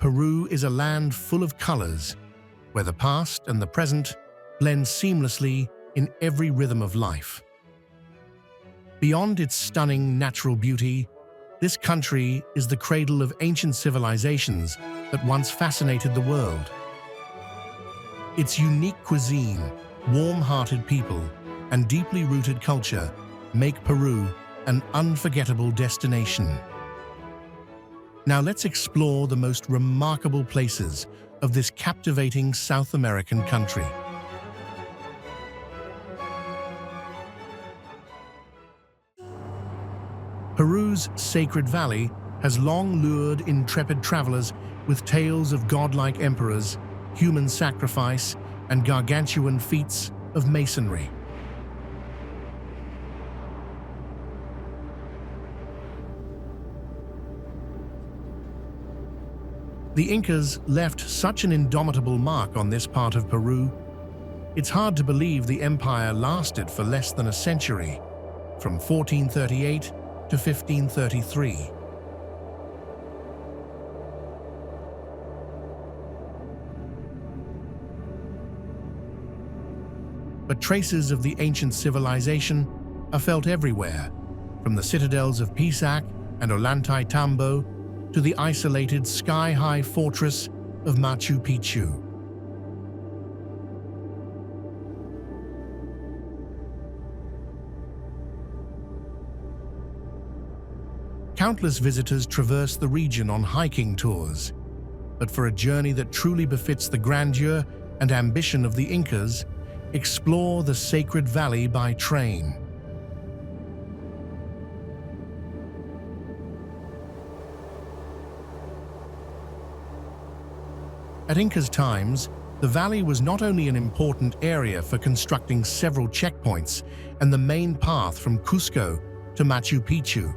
Peru is a land full of colors, where the past and the present blend seamlessly in every rhythm of life. Beyond its stunning natural beauty, this country is the cradle of ancient civilizations that once fascinated the world. Its unique cuisine, warm-hearted people, and deeply rooted culture make Peru an unforgettable destination. Now let's explore the most remarkable places of this captivating South American country. Peru's Sacred Valley has long lured intrepid travelers with tales of godlike emperors, human sacrifice, and gargantuan feats of masonry. The Incas left such an indomitable mark on this part of Peru. It's hard to believe the empire lasted for less than a century, from 1438 to 1533. But traces of the ancient civilization are felt everywhere, from the citadels of Pisac and Ollantaytambo to the isolated sky-high fortress of Machu Picchu. Countless visitors traverse the region on hiking tours, but for a journey that truly befits the grandeur and ambition of the Incas, explore the Sacred Valley by train. At Incas times, the valley was not only an important area for constructing several checkpoints and the main path from Cusco to Machu Picchu.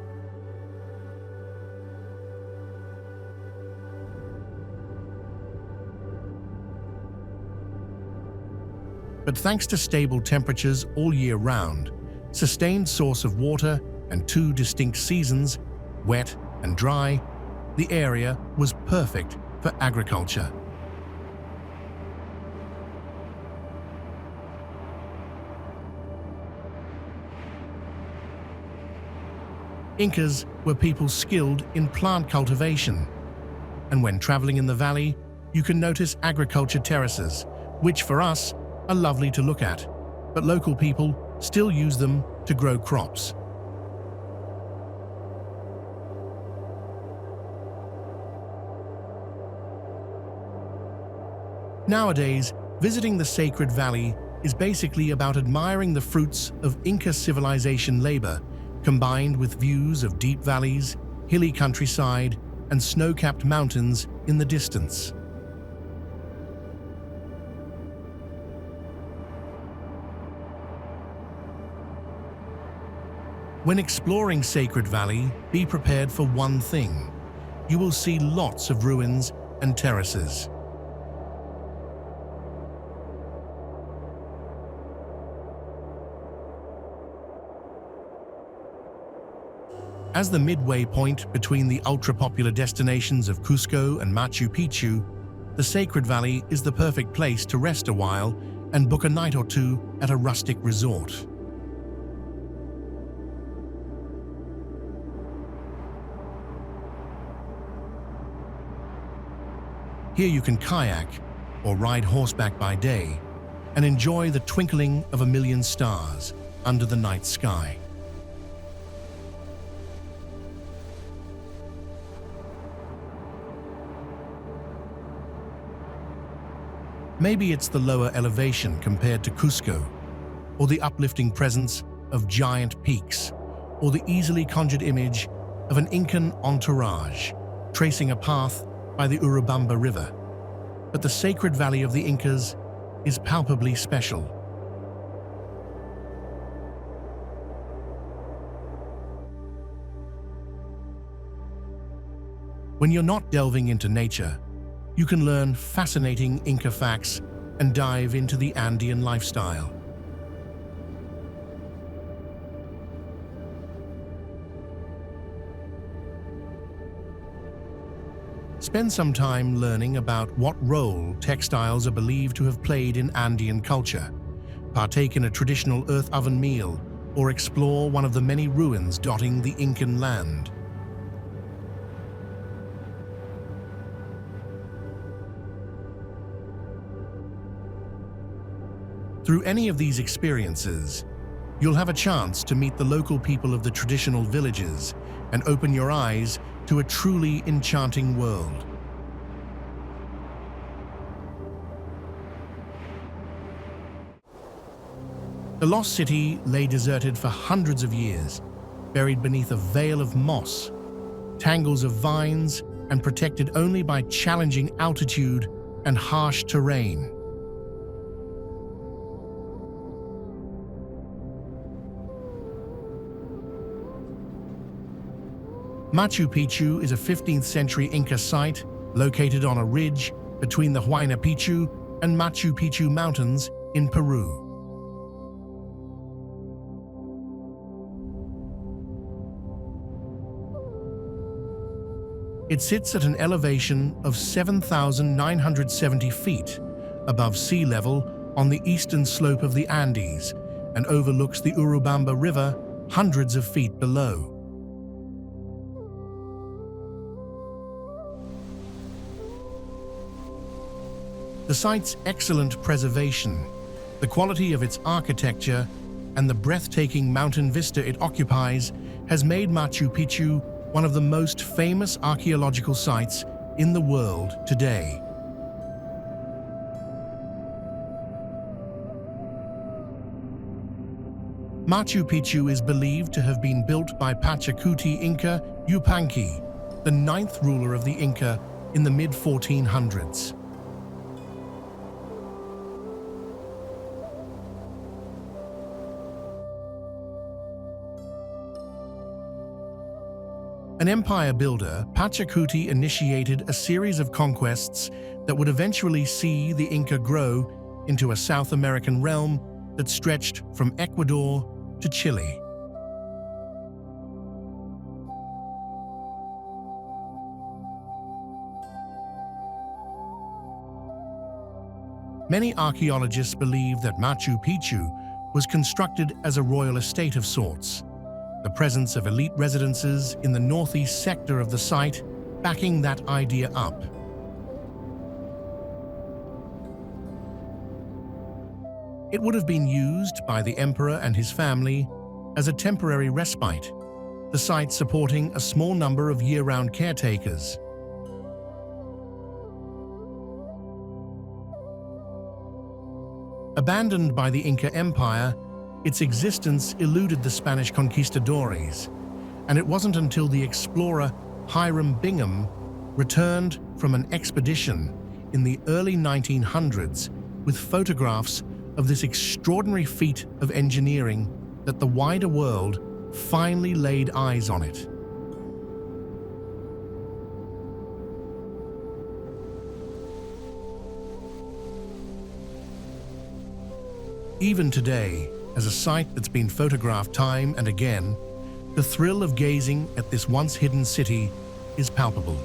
But thanks to stable temperatures all year round, sustained source of water, and two distinct seasons, wet and dry, the area was perfect for agriculture. Incas were people skilled in plant cultivation, and when traveling in the valley, you can notice agriculture terraces, which for us are lovely to look at, but local people still use them to grow crops. Nowadays, visiting the Sacred Valley is basically about admiring the fruits of Inca civilization labor, combined with views of deep valleys, hilly countryside, and snow-capped mountains in the distance. When exploring Sacred Valley, be prepared for one thing. You will see lots of ruins and terraces. As the midway point between the ultra-popular destinations of Cusco and Machu Picchu, the Sacred Valley is the perfect place to rest a while and book a night or two at a rustic resort. Here you can kayak or ride horseback by day and enjoy the twinkling of a million stars under the night sky. Maybe it's the lower elevation compared to Cusco, or the uplifting presence of giant peaks, or the easily conjured image of an Incan entourage tracing a path by the Urubamba River. But the Sacred Valley of the Incas is palpably special. When you're not delving into nature, you can learn fascinating Inca facts and dive into the Andean lifestyle. Spend some time learning about what role textiles are believed to have played in Andean culture. Partake in a traditional earth oven meal, or explore one of the many ruins dotting the Incan land. Through any of these experiences, you'll have a chance to meet the local people of the traditional villages and open your eyes to a truly enchanting world. The lost city lay deserted for hundreds of years, buried beneath a veil of moss, tangles of vines, and protected only by challenging altitude and harsh terrain. Machu Picchu is a 15th century Inca site located on a ridge between the Huayna Picchu and Machu Picchu mountains in Peru. It sits at an elevation of 7,970 feet above sea level on the eastern slope of the Andes and overlooks the Urubamba River hundreds of feet below. The site's excellent preservation, the quality of its architecture, and the breathtaking mountain vista it occupies has made Machu Picchu one of the most famous archaeological sites in the world today. Machu Picchu is believed to have been built by Pachacuti Inca Yupanqui, the 9th ruler of the Inca in the mid-1400s. An empire builder, Pachacuti initiated a series of conquests that would eventually see the Inca grow into a South American realm that stretched from Ecuador to Chile. Many archaeologists believe that Machu Picchu was constructed as a royal estate of sorts, the presence of elite residences in the northeast sector of the site backing that idea up. It would have been used by the emperor and his family as a temporary respite, the site supporting a small number of year-round caretakers. Abandoned by the Inca Empire, its existence eluded the Spanish conquistadores, and it wasn't until the explorer Hiram Bingham returned from an expedition in the early 1900s with photographs of this extraordinary feat of engineering that the wider world finally laid eyes on it. Even today, as a site that's been photographed time and again, the thrill of gazing at this once hidden city is palpable.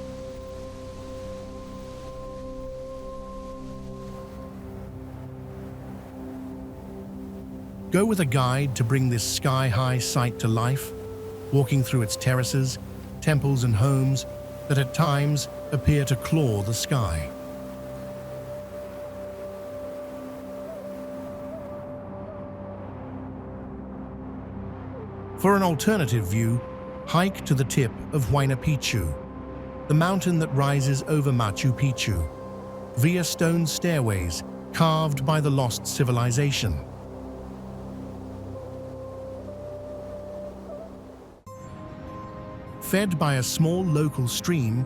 Go with a guide to bring this sky-high site to life, walking through its terraces, temples and homes that at times appear to claw the sky. For an alternative view, hike to the tip of Huayna Picchu, the mountain that rises over Machu Picchu, via stone stairways carved by the lost civilization. Fed by a small local stream,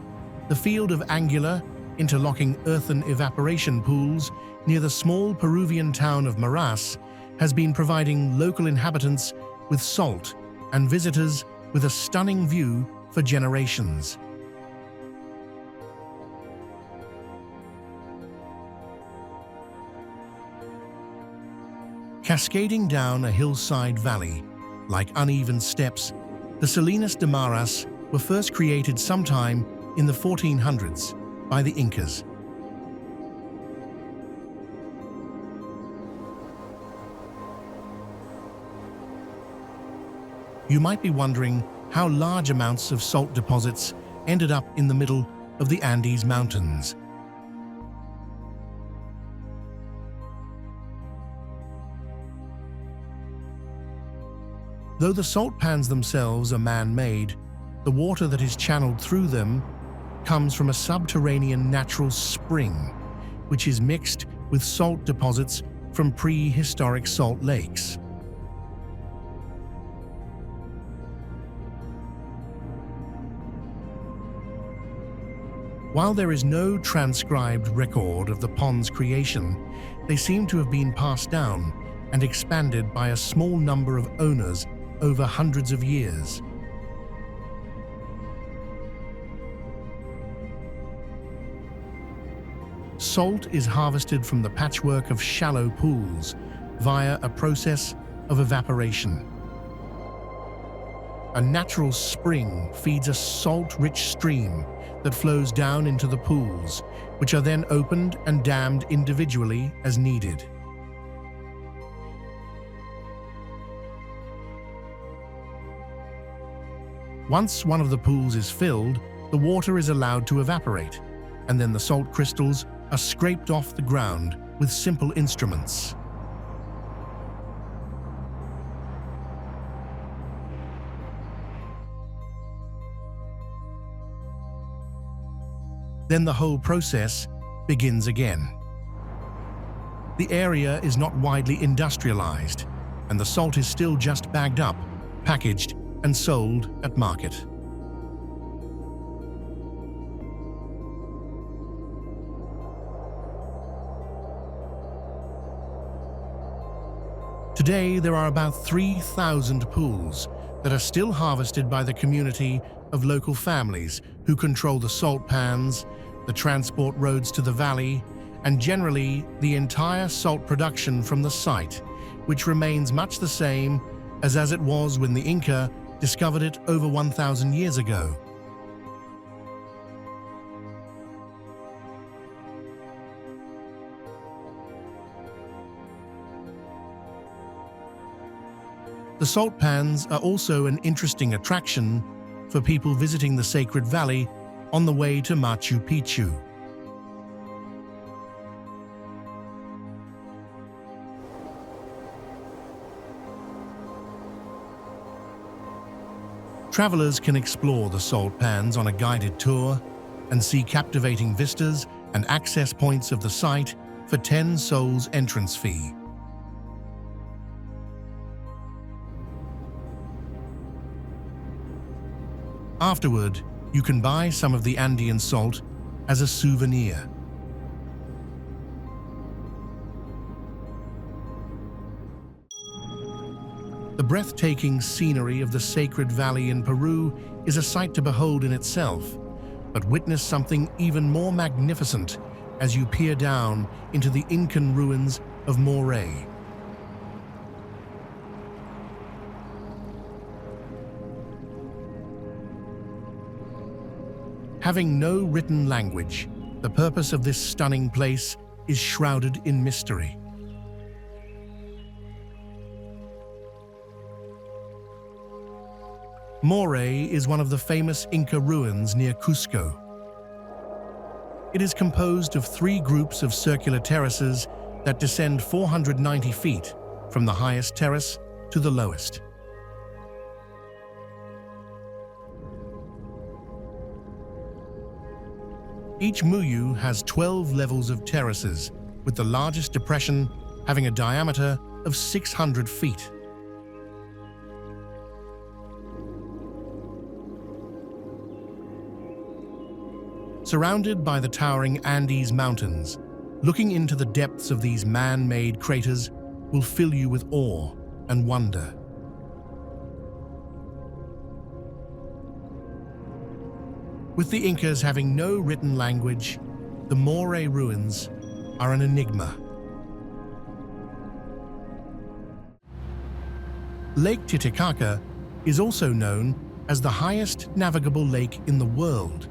the field of angular, interlocking earthen evaporation pools near the small Peruvian town of Huaraz has been providing local inhabitants with salt and visitors with a stunning view for generations. Cascading down a hillside valley, like uneven steps, the Salinas de Huaraz were first created sometime in the 1400s by the Incas. You might be wondering how large amounts of salt deposits ended up in the middle of the Andes Mountains. Though the salt pans themselves are man-made, the water that is channeled through them comes from a subterranean natural spring, which is mixed with salt deposits from prehistoric salt lakes. While there is no transcribed record of the pond's creation, they seem to have been passed down and expanded by a small number of owners over hundreds of years. Salt is harvested from the patchwork of shallow pools via a process of evaporation. A natural spring feeds a salt-rich stream that flows down into the pools, which are then opened and dammed individually as needed. Once one of the pools is filled, the water is allowed to evaporate, and then the salt crystals are scraped off the ground with simple instruments. Then the whole process begins again. The area is not widely industrialized, and the salt is still just bagged up, packaged, and sold at market. Today, there are about 3,000 pools that are still harvested by the community of local families who control the salt pans, the transport roads to the valley, and generally the entire salt production from the site, which remains much the same as it was when the Inca discovered it over 1,000 years ago. The salt pans are also an interesting attraction for people visiting the Sacred Valley on the way to Machu Picchu. Travelers can explore the salt pans on a guided tour and see captivating vistas and access points of the site for 10 sols entrance fee. Afterward, you can buy some of the Andean salt as a souvenir. The breathtaking scenery of the Sacred Valley in Peru is a sight to behold in itself, but witness something even more magnificent as you peer down into the Incan ruins of Moray. Having no written language, the purpose of this stunning place is shrouded in mystery. Moray is one of the famous Inca ruins near Cusco. It is composed of 3 groups of circular terraces that descend 490 feet from the highest terrace to the lowest. Each muyu has 12 levels of terraces, with the largest depression having a diameter of 600 feet. Surrounded by the towering Andes Mountains, looking into the depths of these man-made craters will fill you with awe and wonder. With the Incas having no written language, the Moray ruins are an enigma. Lake Titicaca is also known as the highest navigable lake in the world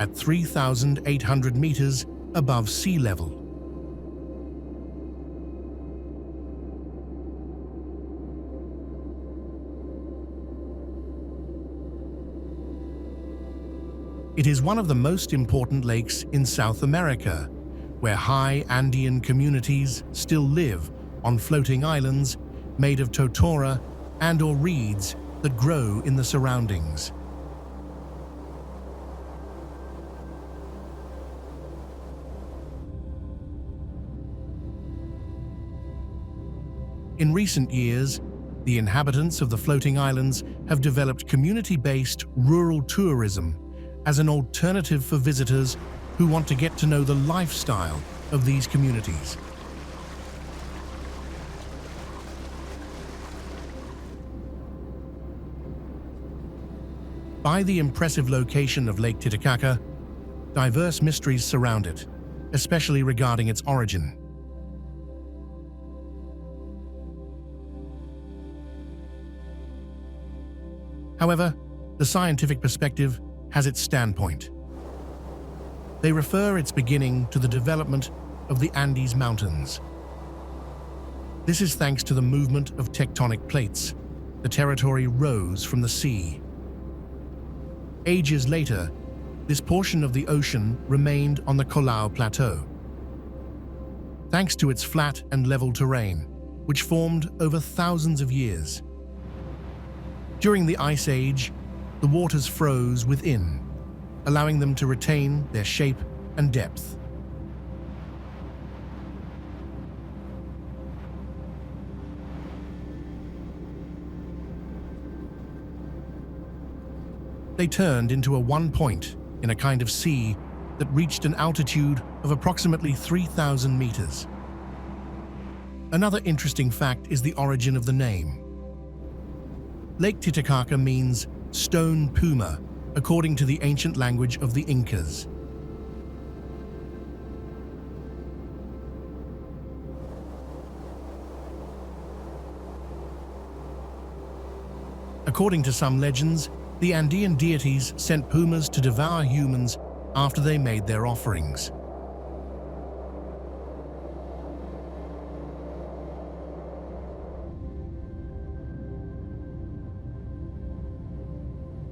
at 3,800 meters above sea level. It is one of the most important lakes in South America, where high Andean communities still live on floating islands made of totora and/or reeds that grow in the surroundings. In recent years, the inhabitants of the floating islands have developed community-based rural tourism as an alternative for visitors who want to get to know the lifestyle of these communities. By the impressive location of Lake Titicaca, diverse mysteries surround it, especially regarding its origin. However, the scientific perspective has its standpoint. They refer its beginning to the development of the Andes Mountains. This is thanks to the movement of tectonic plates. The territory rose from the sea. Ages later, this portion of the ocean remained on the Collao Plateau, thanks to its flat and level terrain, which formed over thousands of years. During the Ice Age, the waters froze within, allowing them to retain their shape and depth. They turned into a one point in a kind of sea that reached an altitude of approximately 3,000 meters. Another interesting fact is the origin of the name. Lake Titicaca means stone puma, according to the ancient language of the Incas. According to some legends, the Andean deities sent pumas to devour humans after they made their offerings.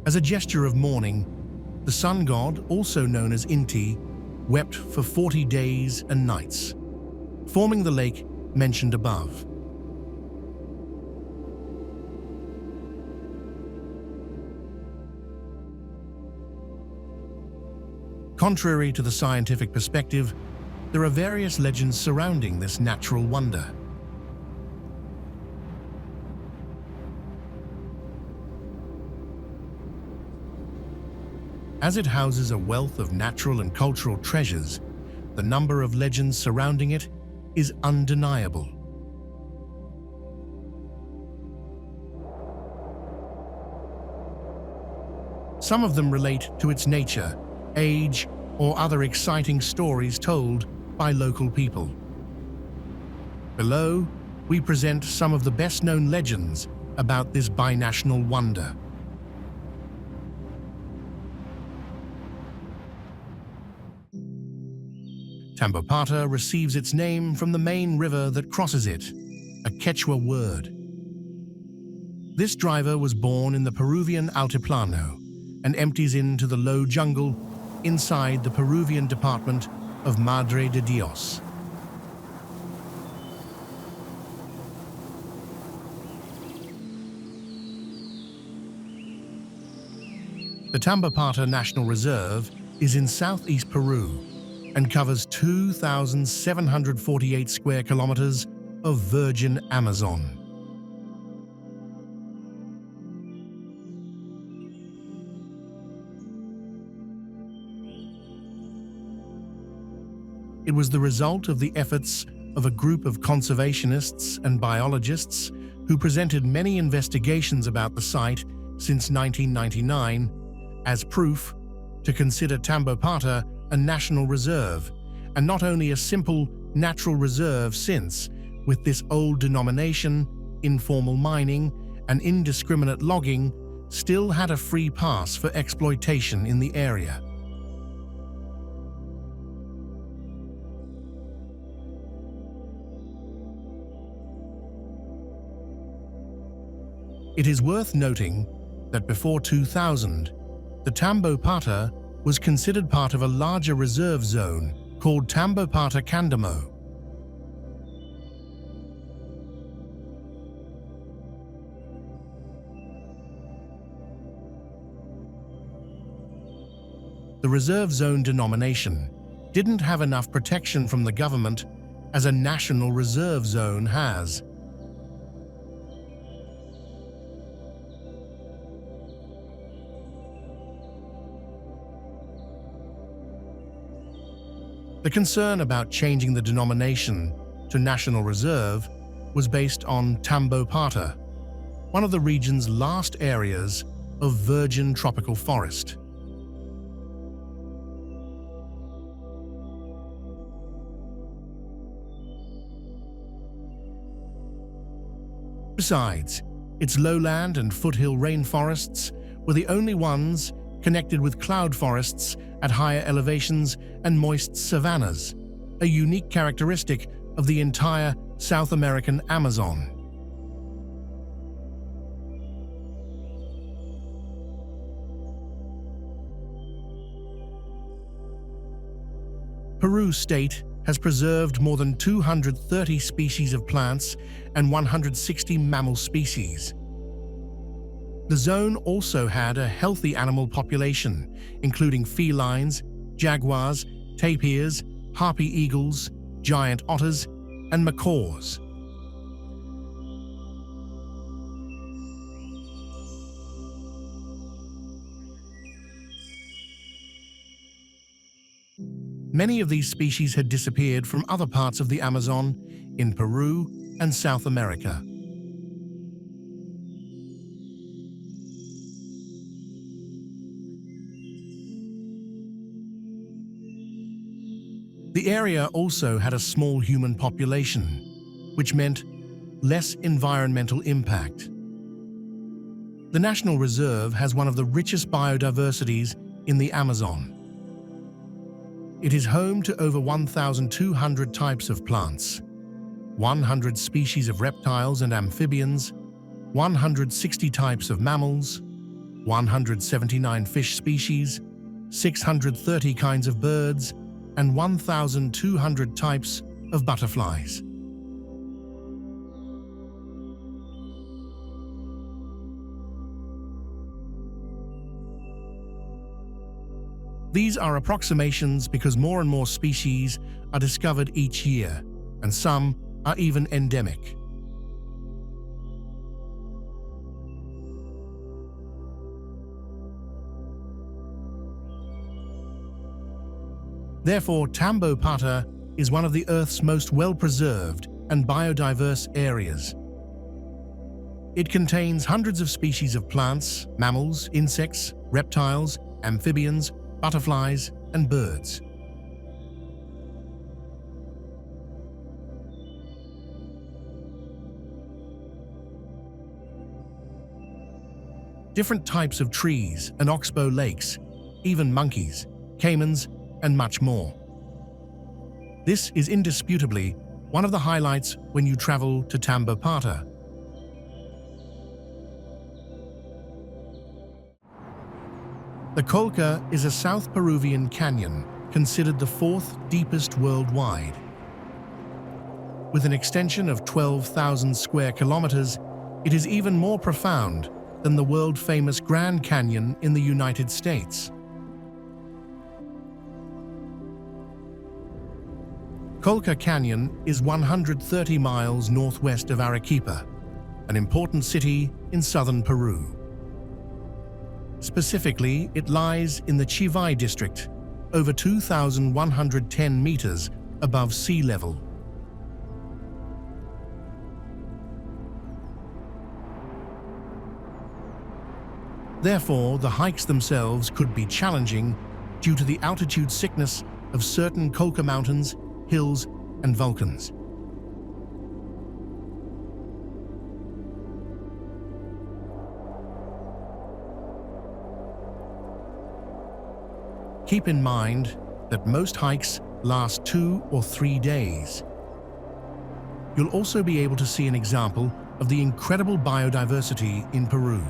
As a gesture of mourning, the sun god, also known as Inti, wept for 40 days and nights, forming the lake mentioned above. Contrary to the scientific perspective, there are various legends surrounding this natural wonder. As it houses a wealth of natural and cultural treasures, the number of legends surrounding it is undeniable. Some of them relate to its nature, age, or other exciting stories told by local people. Below, we present some of the best-known legends about this binational wonder. Tambopata receives its name from the main river that crosses it, a Quechua word. This driver was born in the Peruvian Altiplano and empties into the low jungle inside the Peruvian department of Madre de Dios. The Tambopata National Reserve is in southeast Peru and covers 2,748 square kilometers of virgin Amazon. It was the result of the efforts of a group of conservationists and biologists who presented many investigations about the site since 1999 as proof to consider Tambopata a national reserve, and not only a simple natural reserve since, with this old denomination, informal mining and indiscriminate logging still had a free pass for exploitation in the area. It is worth noting that before 2000, the Tambopata was considered part of a larger reserve zone called Tambopata Candamo. The reserve zone denomination didn't have enough protection from the government as a national reserve zone has. The concern about changing the denomination to National Reserve was based on Tambopata, one of the region's last areas of virgin tropical forest. Besides, its lowland and foothill rainforests were the only ones connected with cloud forests at higher elevations and moist savannas, a unique characteristic of the entire South American Amazon. Peru state has preserved more than 230 species of plants and 160 mammal species. The zone also had a healthy animal population, including felines, jaguars, tapirs, harpy eagles, giant otters, and macaws. Many of these species had disappeared from other parts of the Amazon in Peru and South America. The area also had a small human population, which meant less environmental impact. The National Reserve has one of the richest biodiversities in the Amazon. It is home to over 1,200 types of plants, 100 species of reptiles and amphibians, 160 types of mammals, 179 fish species, 630 kinds of birds, and 1,200 types of butterflies. These are approximations because more and more species are discovered each year, and some are even endemic. Therefore, Tambopata is one of the Earth's most well-preserved and biodiverse areas. It contains hundreds of species of plants, mammals, insects, reptiles, amphibians, butterflies, and birds. Different types of trees and oxbow lakes, even monkeys, caimans, and much more. This is indisputably one of the highlights when you travel to Tambopata. The Colca is a South Peruvian canyon considered the fourth deepest worldwide. With an extension of 12,000 square kilometers, it is even more profound than the world-famous Grand Canyon in the United States. Colca Canyon is 130 miles northwest of Arequipa, an important city in southern Peru. Specifically, it lies in the Chivay district, over 2,110 meters above sea level. Therefore, the hikes themselves could be challenging due to the altitude sickness of certain Colca mountains, hills, and volcans. Keep in mind that most hikes last 2 or 3 days. You'll also be able to see an example of the incredible biodiversity in Peru.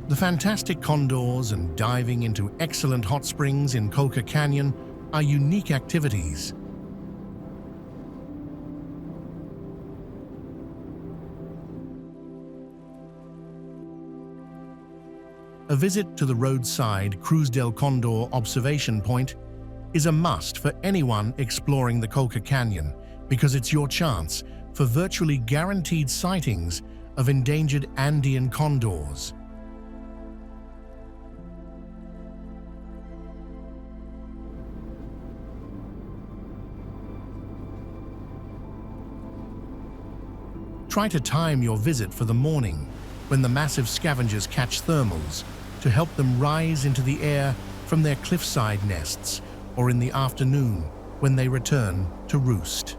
The fantastic condors and diving into excellent hot springs in Colca Canyon are unique activities. A visit to the roadside Cruz del Condor observation point is a must for anyone exploring the Colca Canyon because it's your chance for virtually guaranteed sightings of endangered Andean condors. Try to time your visit for the morning when the massive scavengers catch thermals to help them rise into the air from their cliffside nests, or in the afternoon when they return to roost.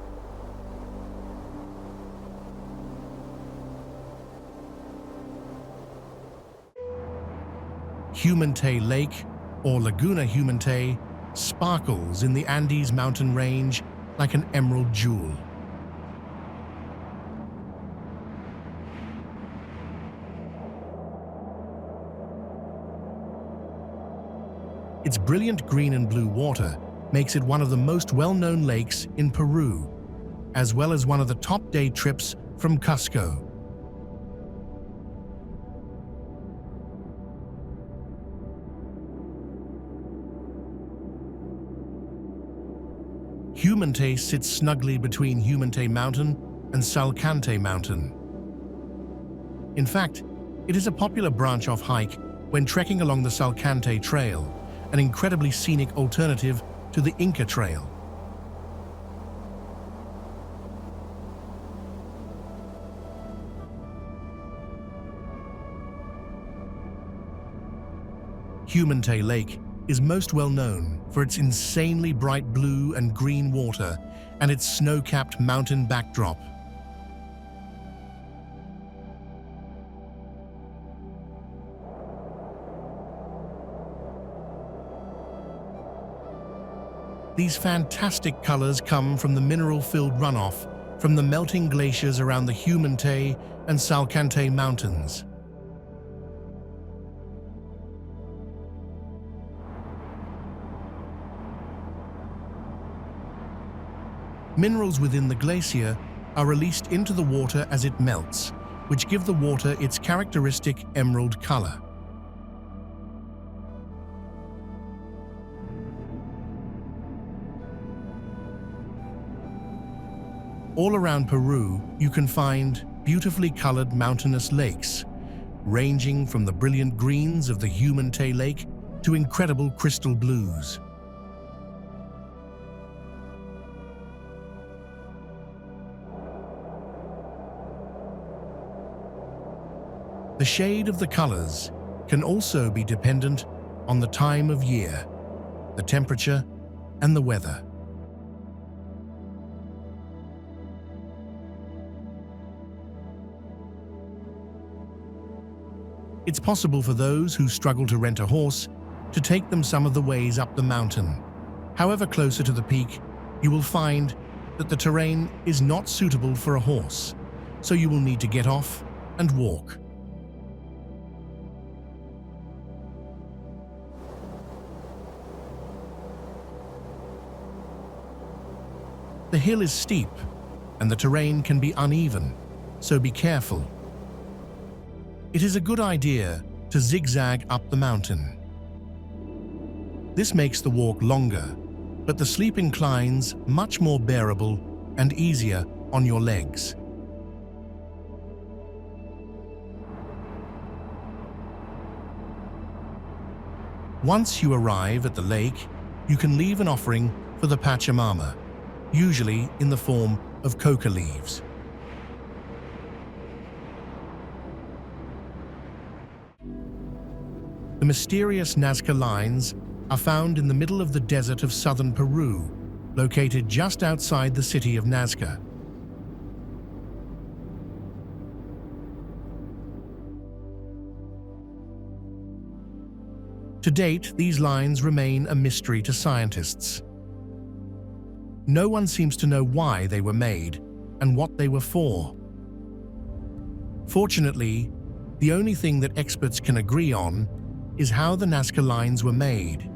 Humantay Lake, or Laguna Humantay, sparkles in the Andes mountain range like an emerald jewel. Its brilliant green and blue water makes it one of the most well-known lakes in Peru, as well as one of the top day trips from Cusco. Humantay sits snugly between Humantay Mountain and Salcantay Mountain. In fact, it is a popular branch-off hike when trekking along the Salcantay Trail, an incredibly scenic alternative to the Inca Trail. Humantay Lake is most well known for its insanely bright blue and green water and its snow-capped mountain backdrop. These fantastic colors come from the mineral-filled runoff from the melting glaciers around the Humantay and Salcantay Mountains. Minerals within the glacier are released into the water as it melts, which give the water its characteristic emerald color. All around Peru, you can find beautifully colored mountainous lakes, ranging from the brilliant greens of the Humantay Lake to incredible crystal blues. The shade of the colors can also be dependent on the time of year, the temperature, and the weather. It's possible for those who struggle to rent a horse to take them some of the ways up the mountain. However, closer to the peak, you will find that the terrain is not suitable for a horse, so you will need to get off and walk. The hill is steep and the terrain can be uneven, so be careful. It is a good idea to zigzag up the mountain. This makes the walk longer, but the steep inclines much more bearable and easier on your legs. Once you arrive at the lake, you can leave an offering for the Pachamama, usually in the form of coca leaves. The mysterious Nazca Lines are found in the middle of the desert of southern Peru, located just outside the city of Nazca. To date, these lines remain a mystery to scientists. No one seems to know why they were made and what they were for. Fortunately, the only thing that experts can agree on is how the Nazca Lines were made.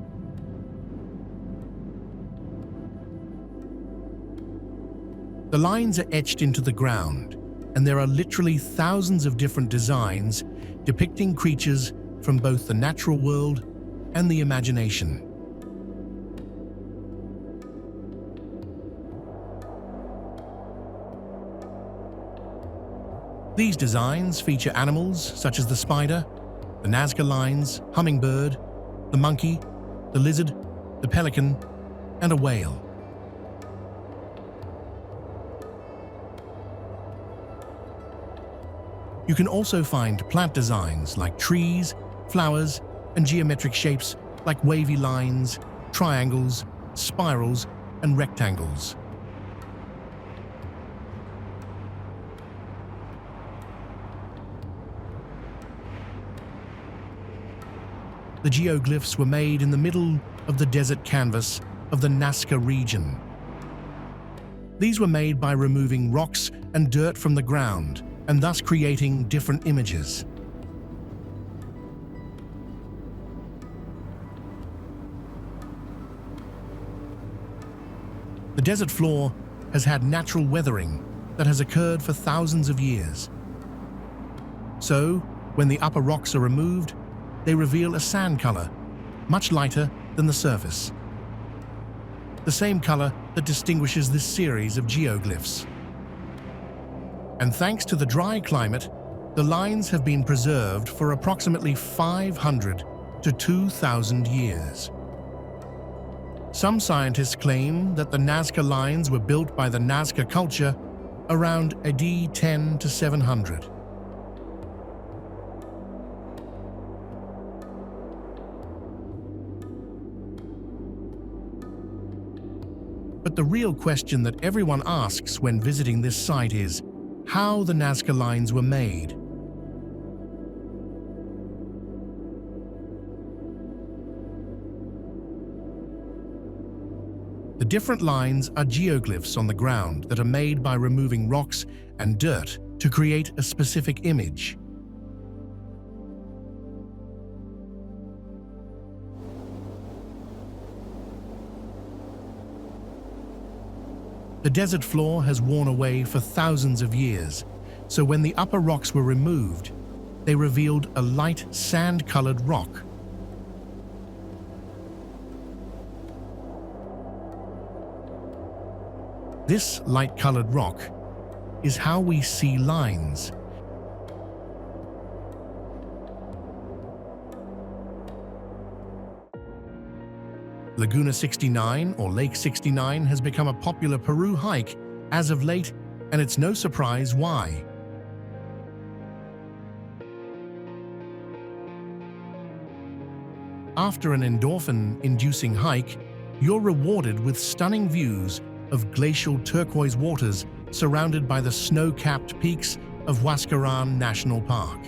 The lines are etched into the ground, and there are literally thousands of different designs depicting creatures from both the natural world and the imagination. These designs feature animals such as the spider, the Nazca Lines, hummingbird, the monkey, the lizard, the pelican, and a whale. You can also find plant designs like trees, flowers, and geometric shapes like wavy lines, triangles, spirals, and rectangles. The geoglyphs were made in the middle of the desert canvas of the Nazca region. These were made by removing rocks and dirt from the ground, and thus creating different images. The desert floor has had natural weathering that has occurred for thousands of years. So, when the upper rocks are removed, they reveal a sand color, much lighter than the surface. The same color that distinguishes this series of geoglyphs. And thanks to the dry climate, the lines have been preserved for approximately 500 to 2,000 years. Some scientists claim that the Nazca Lines were built by the Nazca culture around AD 10 to 700. But the real question that everyone asks when visiting this site is how the Nazca Lines were made. The different lines are geoglyphs on the ground that are made by removing rocks and dirt to create a specific image. The desert floor has worn away for thousands of years, so when the upper rocks were removed, they revealed a light sand-colored rock. This light-colored rock is how we see lines. Laguna 69 or Lake 69 has become a popular Peru hike as of late, and it's no surprise why. After an endorphin-inducing hike, you're rewarded with stunning views of glacial turquoise waters surrounded by the snow-capped peaks of Huascarán National Park.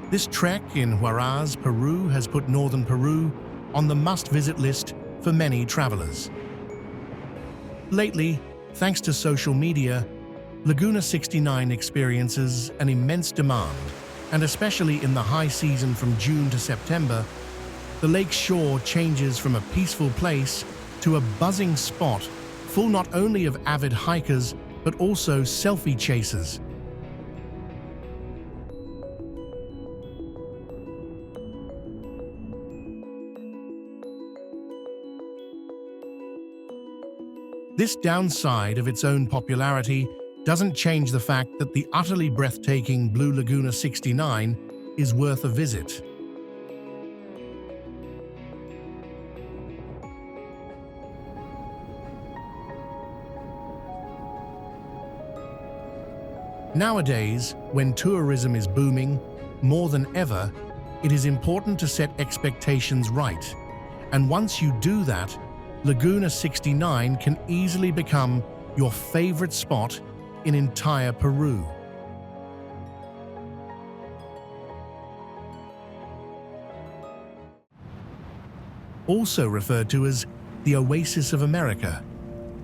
This trek in Huaraz, Peru has put northern Peru on the must-visit list for many travelers. Lately, thanks to social media, Laguna 69 experiences an immense demand, and especially in the high season from June to September, the lake's shore changes from a peaceful place to a buzzing spot full not only of avid hikers but also selfie chasers. This downside of its own popularity doesn't change the fact that the utterly breathtaking Blue Laguna 69 is worth a visit. Nowadays, when tourism is booming, more than ever, it is important to set expectations right. And once you do that, Laguna 69 can easily become your favorite spot in entire Peru. Also referred to as the Oasis of America,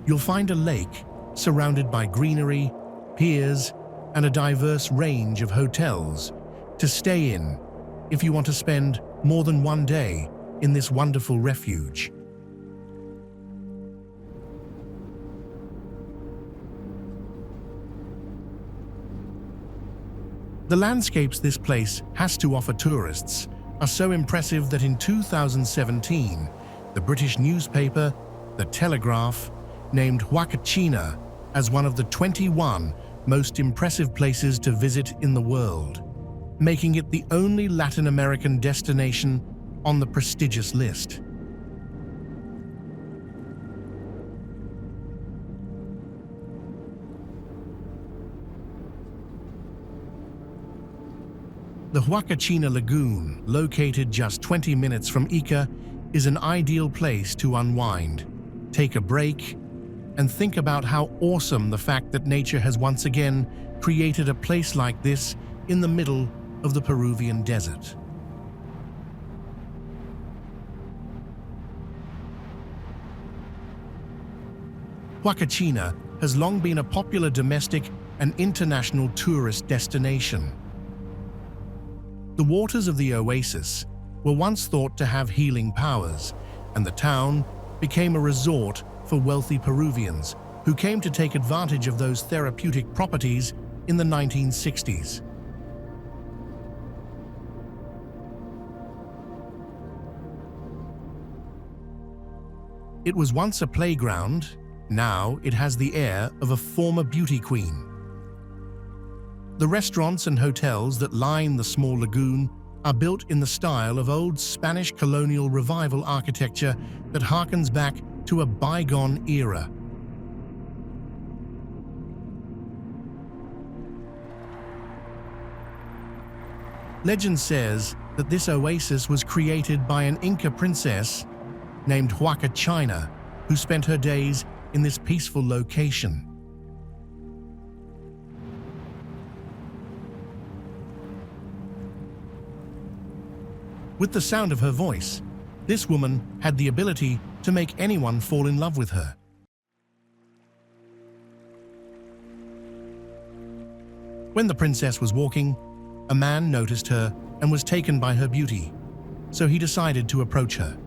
you'll find a lake surrounded by greenery, piers, and a diverse range of hotels to stay in if you want to spend more than one day in this wonderful refuge. The landscapes this place has to offer tourists are so impressive that in 2017, the British newspaper, The Telegraph, named Huacachina as one of the 21 most impressive places to visit in the world, making it the only Latin American destination on the prestigious list. The Huacachina Lagoon, located just 20 minutes from Ica, is an ideal place to unwind, take a break, and think about how awesome the fact that nature has once again created a place like this in the middle of the Peruvian desert. Huacachina has long been a popular domestic and international tourist destination. The waters of the oasis were once thought to have healing powers, and the town became a resort for wealthy Peruvians who came to take advantage of those therapeutic properties in the 1960s. It was once a playground. Now it has the air of a former beauty queen. The restaurants and hotels that line the small lagoon are built in the style of old Spanish colonial revival architecture that harkens back to a bygone era. Legend says that this oasis was created by an Inca princess named Huacachina, who spent her days in this peaceful location. With the sound of her voice, this woman had the ability to make anyone fall in love with her. When the princess was walking, a man noticed her and was taken by her beauty, so he decided to approach her.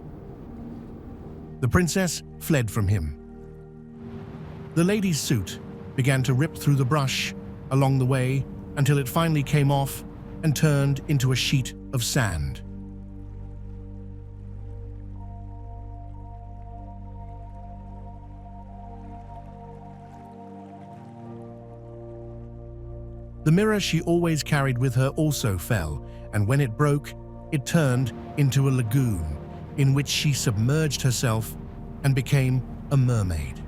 The princess fled from him. The lady's suit began to rip through the brush along the way until it finally came off and turned into a sheet of sand. The mirror she always carried with her also fell, and when it broke, it turned into a lagoon in which she submerged herself and became a mermaid.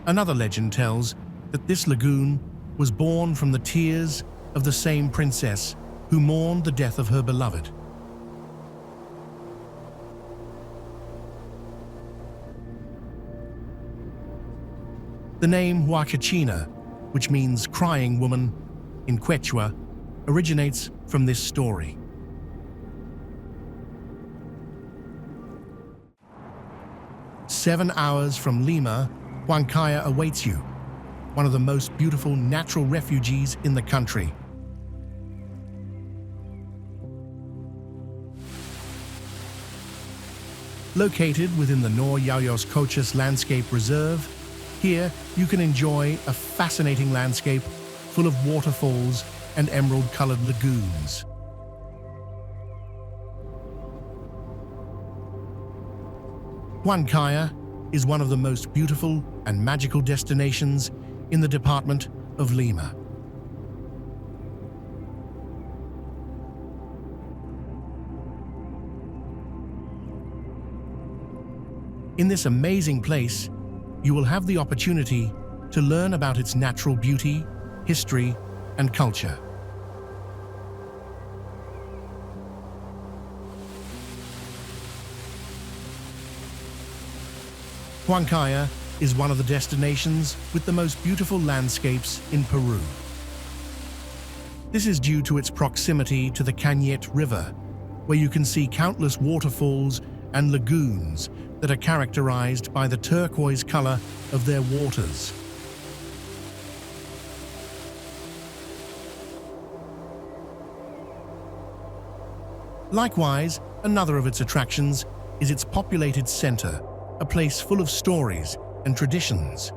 Another legend tells that this lagoon was born from the tears of the same princess who mourned the death of her beloved. The name Huacachina, which means crying woman in Quechua, originates from this story. "7 hours from Lima, Huancaya awaits you, one of the most beautiful natural refuges in the country. Located within the Nor Yayos Cochas Landscape Reserve, here you can enjoy a fascinating landscape full of waterfalls and emerald-colored lagoons. Huancaya is one of the most beautiful and magical destinations in the department of Lima. In this amazing place, you will have the opportunity to learn about its natural beauty, history, and culture. Huancaya is one of the destinations with the most beautiful landscapes in Peru. This is due to its proximity to the Cañete River, where you can see countless waterfalls and lagoons that are characterized by the turquoise color of their waters. Likewise, another of its attractions is its populated center, a place full of stories and traditions.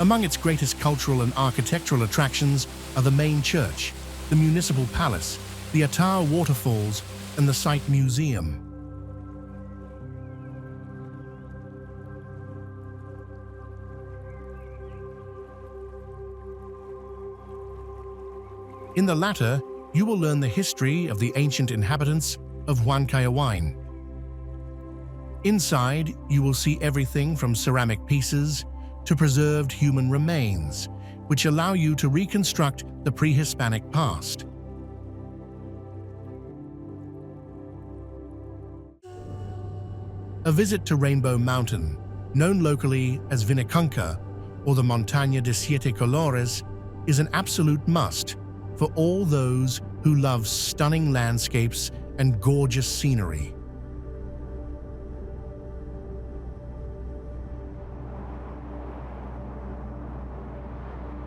Among its greatest cultural and architectural attractions are the main church, the municipal palace, the Atao waterfalls, and the site museum. In the latter, you will learn the history of the ancient inhabitants of Huancaya. Inside, you will see everything from ceramic pieces to preserved human remains, which allow you to reconstruct the pre-Hispanic past. A visit to Rainbow Mountain, known locally as Vinicunca or the Montaña de Siete Colores, is an absolute must for all those who love stunning landscapes and gorgeous scenery.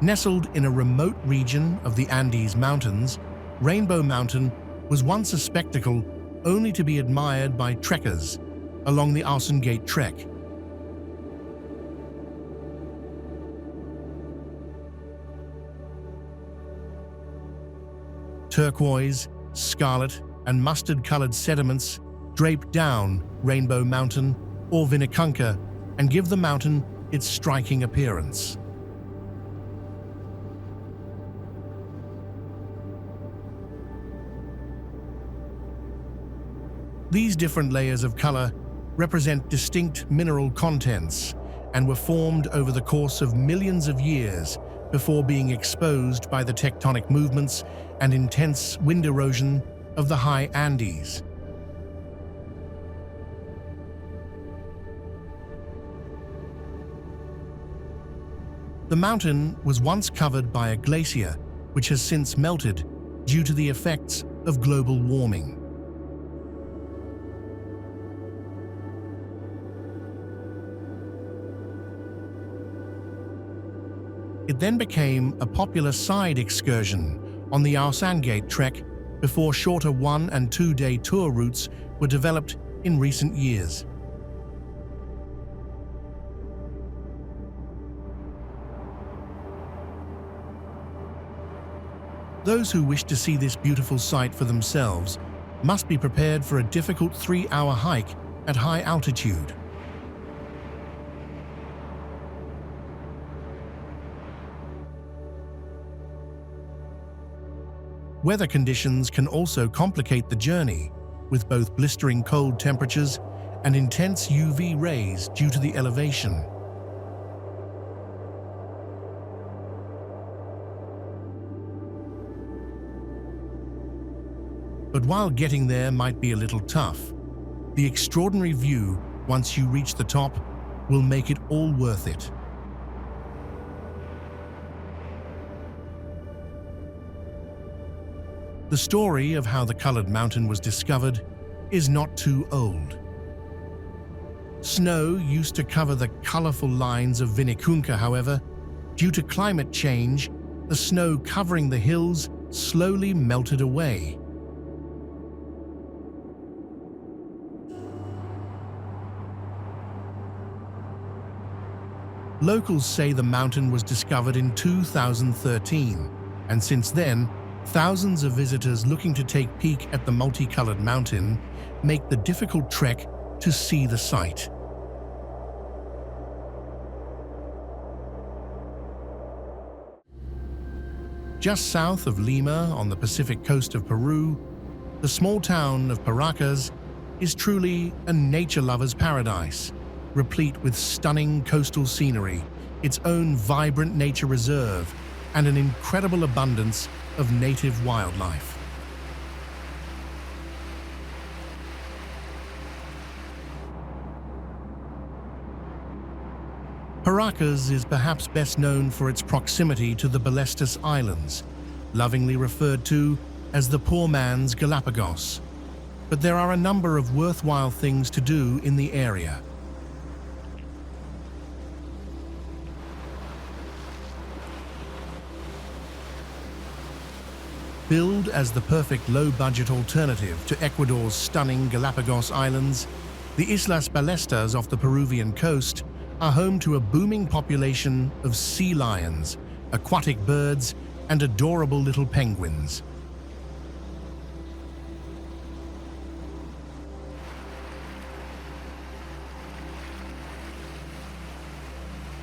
Nestled in a remote region of the Andes Mountains, Rainbow Mountain was once a spectacle only to be admired by trekkers along the Gate Trek. Turquoise, scarlet, and mustard-colored sediments drape down Rainbow Mountain or Vinicunca and give the mountain its striking appearance. These different layers of color represent distinct mineral contents and were formed over the course of millions of years before being exposed by the tectonic movements and intense wind erosion of the high Andes. The mountain was once covered by a glacier, which has since melted due to the effects of global warming. It then became a popular side excursion on the Gate Trek before shorter 1- and 2-day tour routes were developed in recent years. Those who wish to see this beautiful sight for themselves must be prepared for a difficult 3-hour hike at high altitude. Weather conditions can also complicate the journey, with both blistering cold temperatures and intense UV rays due to the elevation. But while getting there might be a little tough, the extraordinary view once you reach the top will make it all worth it. The story of how the colored mountain was discovered is not too old. Snow used to cover the colorful lines of Vinicunca, however. Due to climate change, the snow covering the hills slowly melted away. Locals say the mountain was discovered in 2013, and since then, thousands of visitors looking to take a peek at the multicolored mountain make the difficult trek to see the sight. Just south of Lima on the Pacific coast of Peru, the small town of Paracas is truly a nature lover's paradise, replete with stunning coastal scenery, its own vibrant nature reserve, and an incredible abundance of native wildlife. Paracas is perhaps best known for its proximity to the Ballestas Islands, lovingly referred to as the poor man's Galapagos. But there are a number of worthwhile things to do in the area. Billed as the perfect low-budget alternative to Ecuador's stunning Galapagos Islands, the Islas Ballestas off the Peruvian coast are home to a booming population of sea lions, aquatic birds, and adorable little penguins.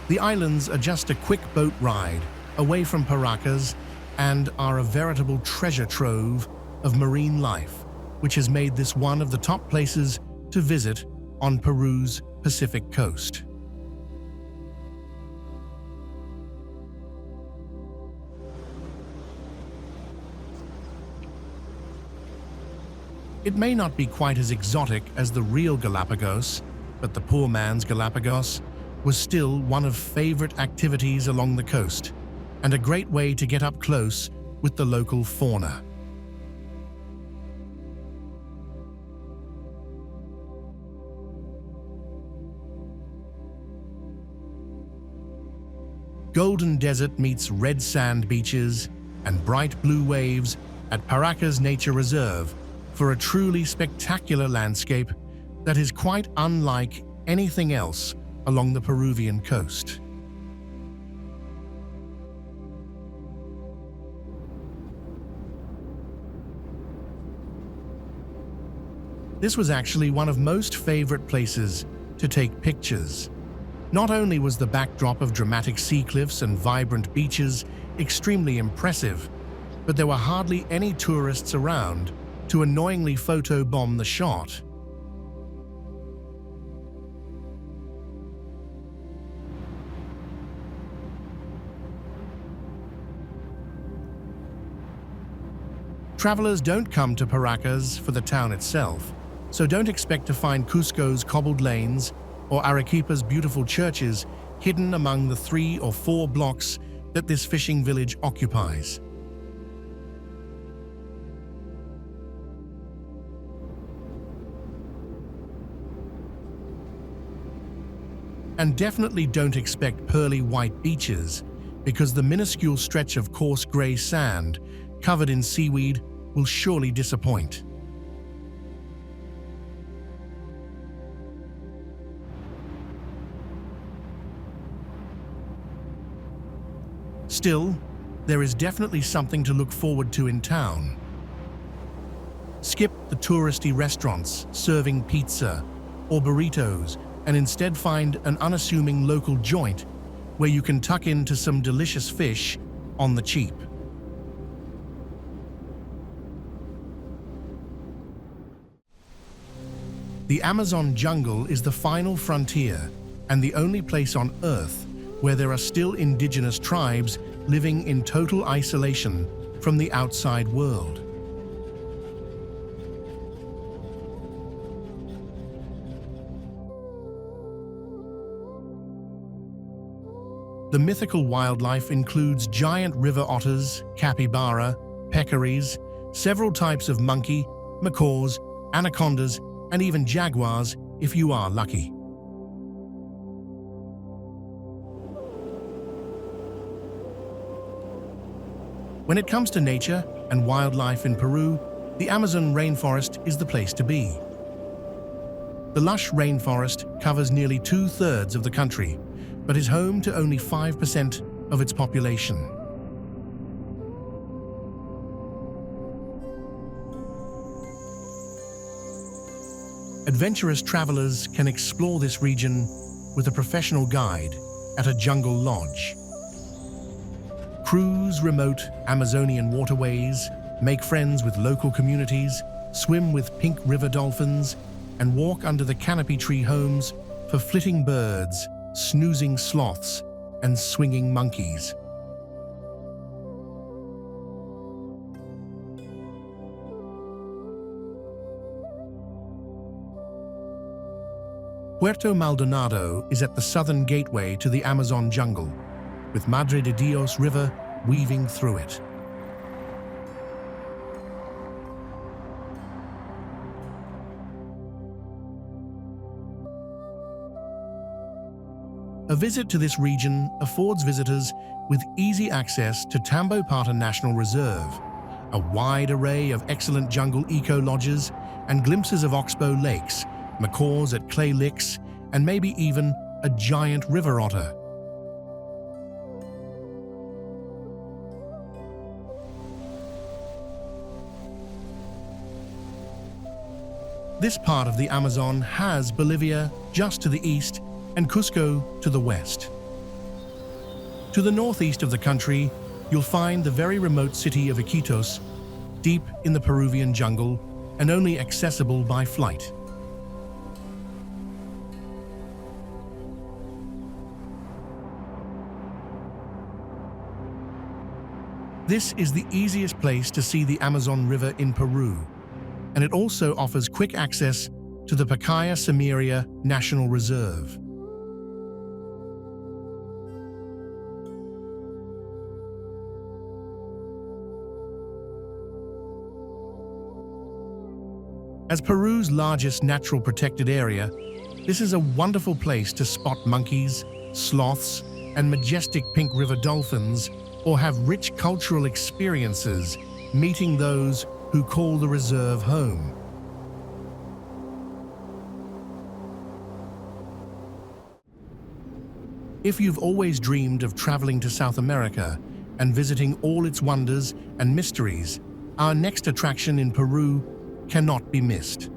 The islands are just a quick boat ride away from Paracas and are a veritable treasure trove of marine life, which has made this one of the top places to visit on Peru's Pacific coast. It may not be quite as exotic as the real Galapagos, but the poor man's Galapagos was still one of favorite activities along the coast, and a great way to get up close with the local fauna. Golden desert meets red sand beaches and bright blue waves at Paracas Nature Reserve for a truly spectacular landscape that is quite unlike anything else along the Peruvian coast. This was actually one of most favorite places to take pictures. Not only was the backdrop of dramatic sea cliffs and vibrant beaches extremely impressive, but there were hardly any tourists around to annoyingly photobomb the shot. Travelers don't come to Paracas for the town itself, so don't expect to find Cusco's cobbled lanes or Arequipa's beautiful churches hidden among the 3 or 4 blocks that this fishing village occupies. And definitely don't expect pearly white beaches, because the minuscule stretch of coarse grey sand covered in seaweed will surely disappoint. Still, there is definitely something to look forward to in town. Skip the touristy restaurants serving pizza or burritos and instead find an unassuming local joint where you can tuck into some delicious fish on the cheap. The Amazon jungle is the final frontier and the only place on Earth where there are still indigenous tribes living in total isolation from the outside world. The mythical wildlife includes giant river otters, capybara, peccaries, several types of monkey, macaws, anacondas, and even jaguars if you are lucky. When it comes to nature and wildlife in Peru, the Amazon rainforest is the place to be. The lush rainforest covers nearly 2/3 of the country, but is home to only 5% of its population. Adventurous travelers can explore this region with a professional guide at a jungle lodge. Cruise remote Amazonian waterways, make friends with local communities, swim with pink river dolphins, and walk under the canopy tree homes for flitting birds, snoozing sloths, and swinging monkeys. Puerto Maldonado is at the southern gateway to the Amazon jungle, with Madre de Dios River weaving through it. A visit to this region affords visitors with easy access to Tambopata National Reserve, a wide array of excellent jungle eco-lodges, and glimpses of oxbow lakes, macaws at clay licks, and maybe even a giant river otter. This part of the Amazon has Bolivia just to the east and Cusco to the west. To the northeast of the country, you'll find the very remote city of Iquitos, deep in the Peruvian jungle and only accessible by flight. This is the easiest place to see the Amazon River in Peru, and it also offers quick access to the Pacaya-Samiria National Reserve. As Peru's largest natural protected area, this is a wonderful place to spot monkeys, sloths, and majestic pink river dolphins, or have rich cultural experiences meeting those who call the reserve home. If you've always dreamed of traveling to South America and visiting all its wonders and mysteries, our next attraction in Peru cannot be missed.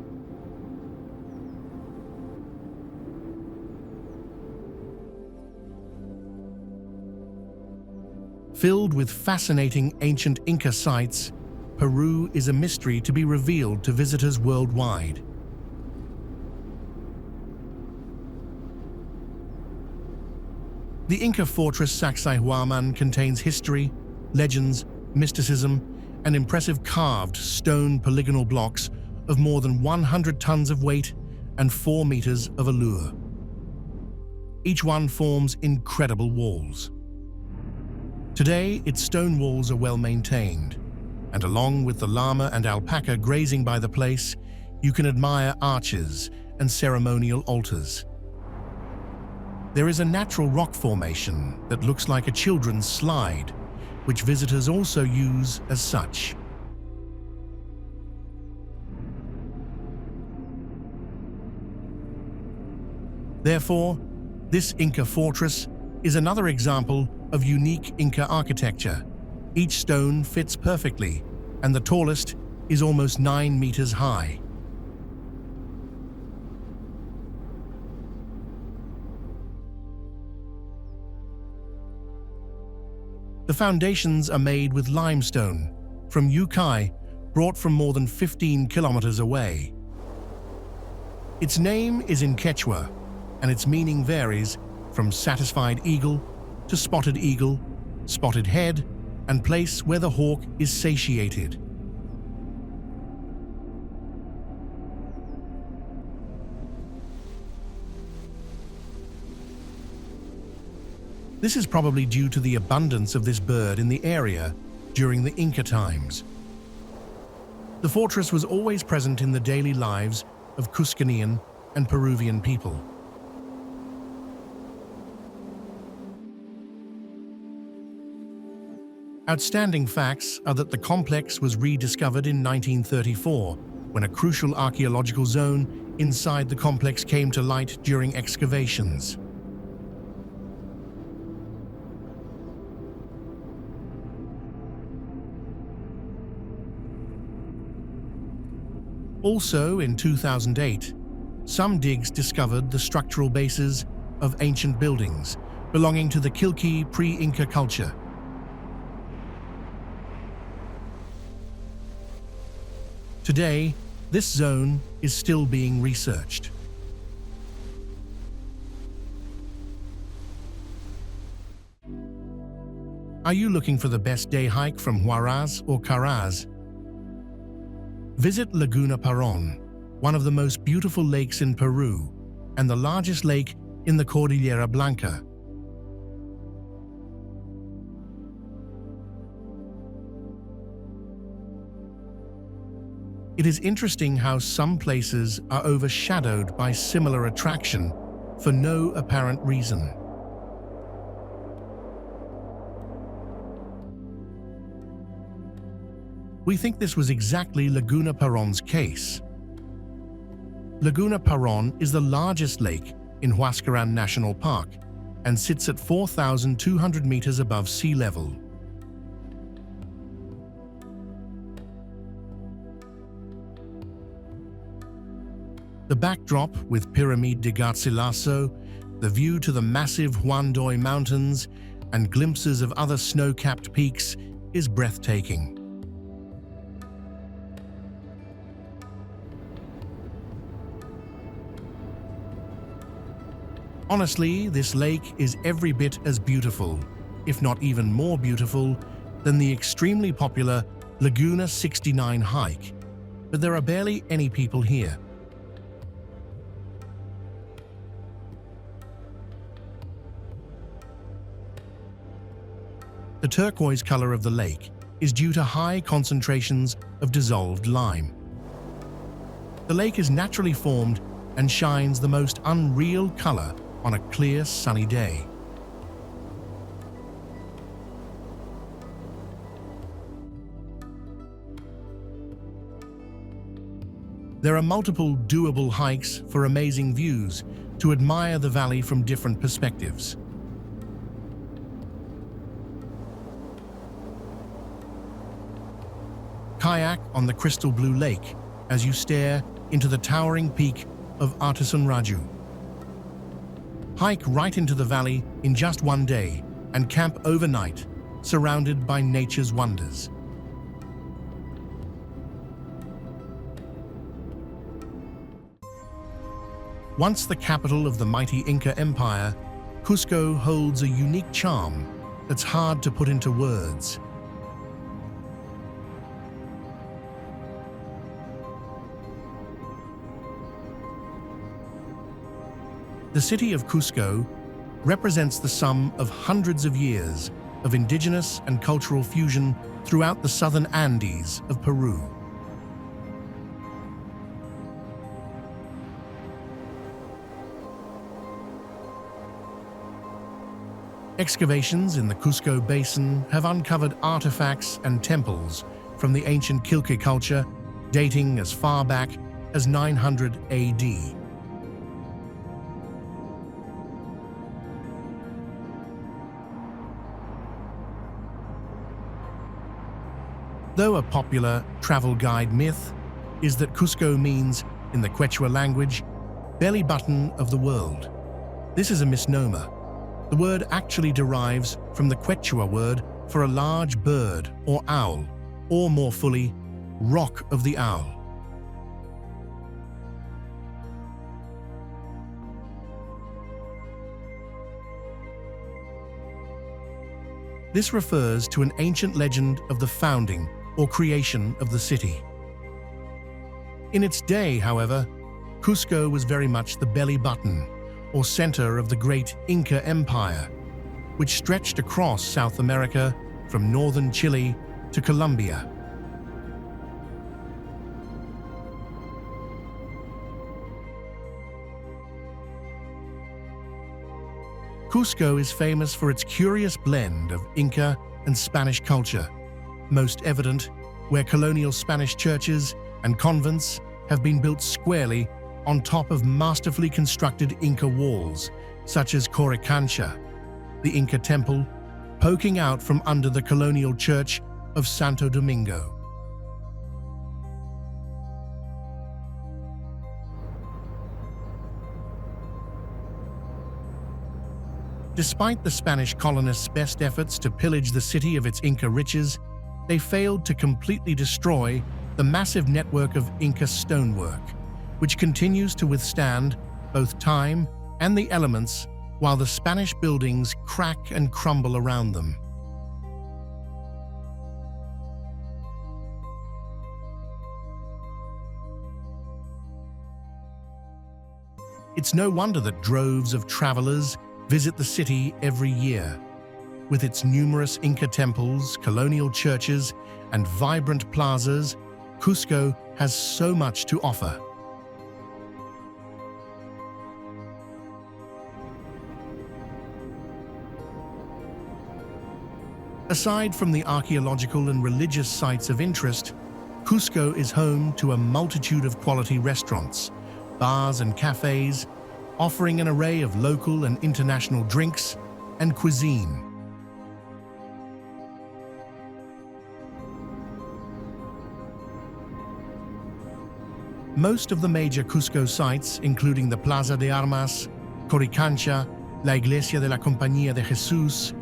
Filled with fascinating ancient Inca sites, Peru is a mystery to be revealed to visitors worldwide. The Inca fortress Sacsayhuamán contains history, legends, mysticism, and impressive carved stone polygonal blocks of more than 100 tons of weight and 4 meters of allure. Each one forms incredible walls. Today, its stone walls are well maintained, and along with the llama and alpaca grazing by the place, you can admire arches and ceremonial altars. There is a natural rock formation that looks like a children's slide, which visitors also use as such. Therefore, this Inca fortress is another example of unique Inca architecture. Each stone fits perfectly, and the tallest is almost 9 meters high. The foundations are made with limestone from Huancaya, brought from more than 15 kilometers away. Its name is in Quechua, and its meaning varies from satisfied eagle to spotted eagle, spotted head, and place where the hawk is satiated. This is probably due to the abundance of this bird in the area during the Inca times. The fortress was always present in the daily lives of Cuscanian and Peruvian people. Outstanding facts are that the complex was rediscovered in 1934, when a crucial archaeological zone inside the complex came to light during excavations. Also, in 2008, some digs discovered the structural bases of ancient buildings belonging to the Quilque pre-Inca culture. Today, this zone is still being researched. Are you looking for the best day hike from Huaraz or Huaraz? Visit Laguna Paron, one of the most beautiful lakes in Peru, and the largest lake in the Cordillera Blanca. It is interesting how some places are overshadowed by similar attraction for no apparent reason. We think this was exactly Laguna Paron's case. Laguna Paron is the largest lake in Huascarán National Park and sits at 4,200 meters above sea level. The backdrop with Pyramid de Garcilaso, the view to the massive Huandoy Mountains, and glimpses of other snow-capped peaks is breathtaking. Honestly, this lake is every bit as beautiful, if not even more beautiful, than the extremely popular Laguna 69 hike, but there are barely any people here. The turquoise color of the lake is due to high concentrations of dissolved lime. The lake is naturally formed and shines the most unreal color on a clear, sunny day. There are multiple doable hikes for amazing views to admire the valley from different perspectives. Kayak on the crystal blue lake as you stare into the towering peak of Artisan Raju. Hike right into the valley in just one day and camp overnight, surrounded by nature's wonders. Once the capital of the mighty Inca Empire, Cusco holds a unique charm that's hard to put into words. The city of Cusco represents the sum of hundreds of years of indigenous and cultural fusion throughout the southern Andes of Peru. Excavations in the Cusco Basin have uncovered artifacts and temples from the ancient Quilca culture dating as far back as 900 AD. Though a popular travel guide myth is that Cusco means, in the Quechua language, belly button of the world, this is a misnomer. The word actually derives from the Quechua word for a large bird or owl, or more fully, rock of the owl. This refers to an ancient legend of the founding or creation of the city. In its day, however, Cusco was very much the belly button, or center of the great Inca Empire, which stretched across South America from northern Chile to Colombia. Cusco is famous for its curious blend of Inca and Spanish culture, most evident where colonial Spanish churches and convents have been built squarely on top of masterfully constructed Inca walls, such as Coricancha, the Inca temple, poking out from under the colonial church of Santo Domingo. Despite the Spanish colonists' best efforts to pillage the city of its Inca riches, they failed to completely destroy the massive network of Inca stonework, which continues to withstand both time and the elements while the Spanish buildings crack and crumble around them. It's no wonder that droves of travelers visit the city every year. With its numerous Inca temples, colonial churches, and vibrant plazas, Cusco has so much to offer. Aside from the archaeological and religious sites of interest, Cusco is home to a multitude of quality restaurants, bars and cafes, offering an array of local and international drinks and cuisine. Most of the major Cusco sites, including the Plaza de Armas, Coricancha, La Iglesia de la Compañía de Jesús,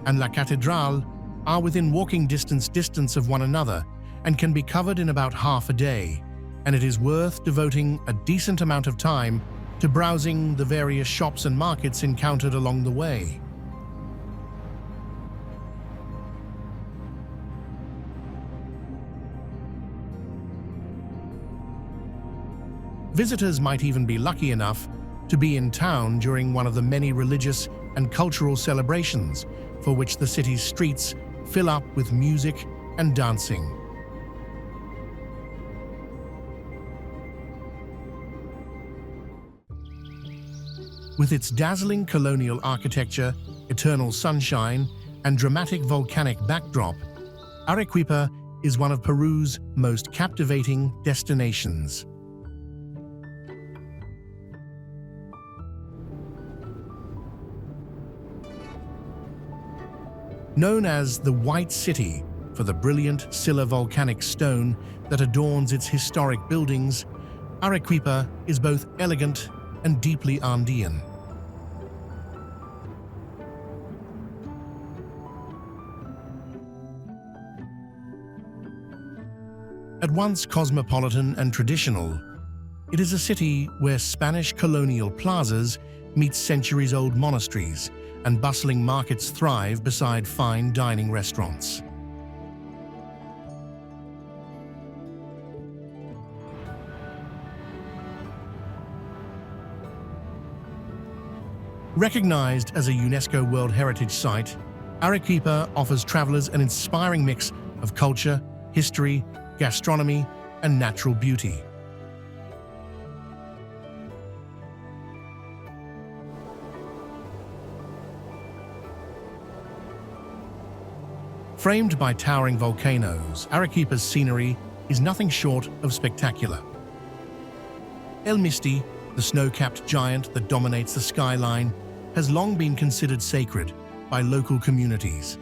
and La Catedral, are within walking distance of one another and can be covered in about half a day, and it is worth devoting a decent amount of time to browsing the various shops and markets encountered along the way. Visitors might even be lucky enough to be in town during one of the many religious and cultural celebrations for which the city's streets fill up with music and dancing. With its dazzling colonial architecture, eternal sunshine, and dramatic volcanic backdrop, Arequipa is one of Peru's most captivating destinations. Known as the White City for the brilliant Silla volcanic stone that adorns its historic buildings, Arequipa is both elegant and deeply Andean. At once cosmopolitan and traditional, it is a city where Spanish colonial plazas meet centuries-old monasteries and bustling markets thrive beside fine dining restaurants. Recognized as a UNESCO World Heritage Site, Arequipa offers travelers an inspiring mix of culture, history, gastronomy, and natural beauty. Framed by towering volcanoes, Arequipa's scenery is nothing short of spectacular. El Misti, the snow-capped giant that dominates the skyline, has long been considered sacred by local communities.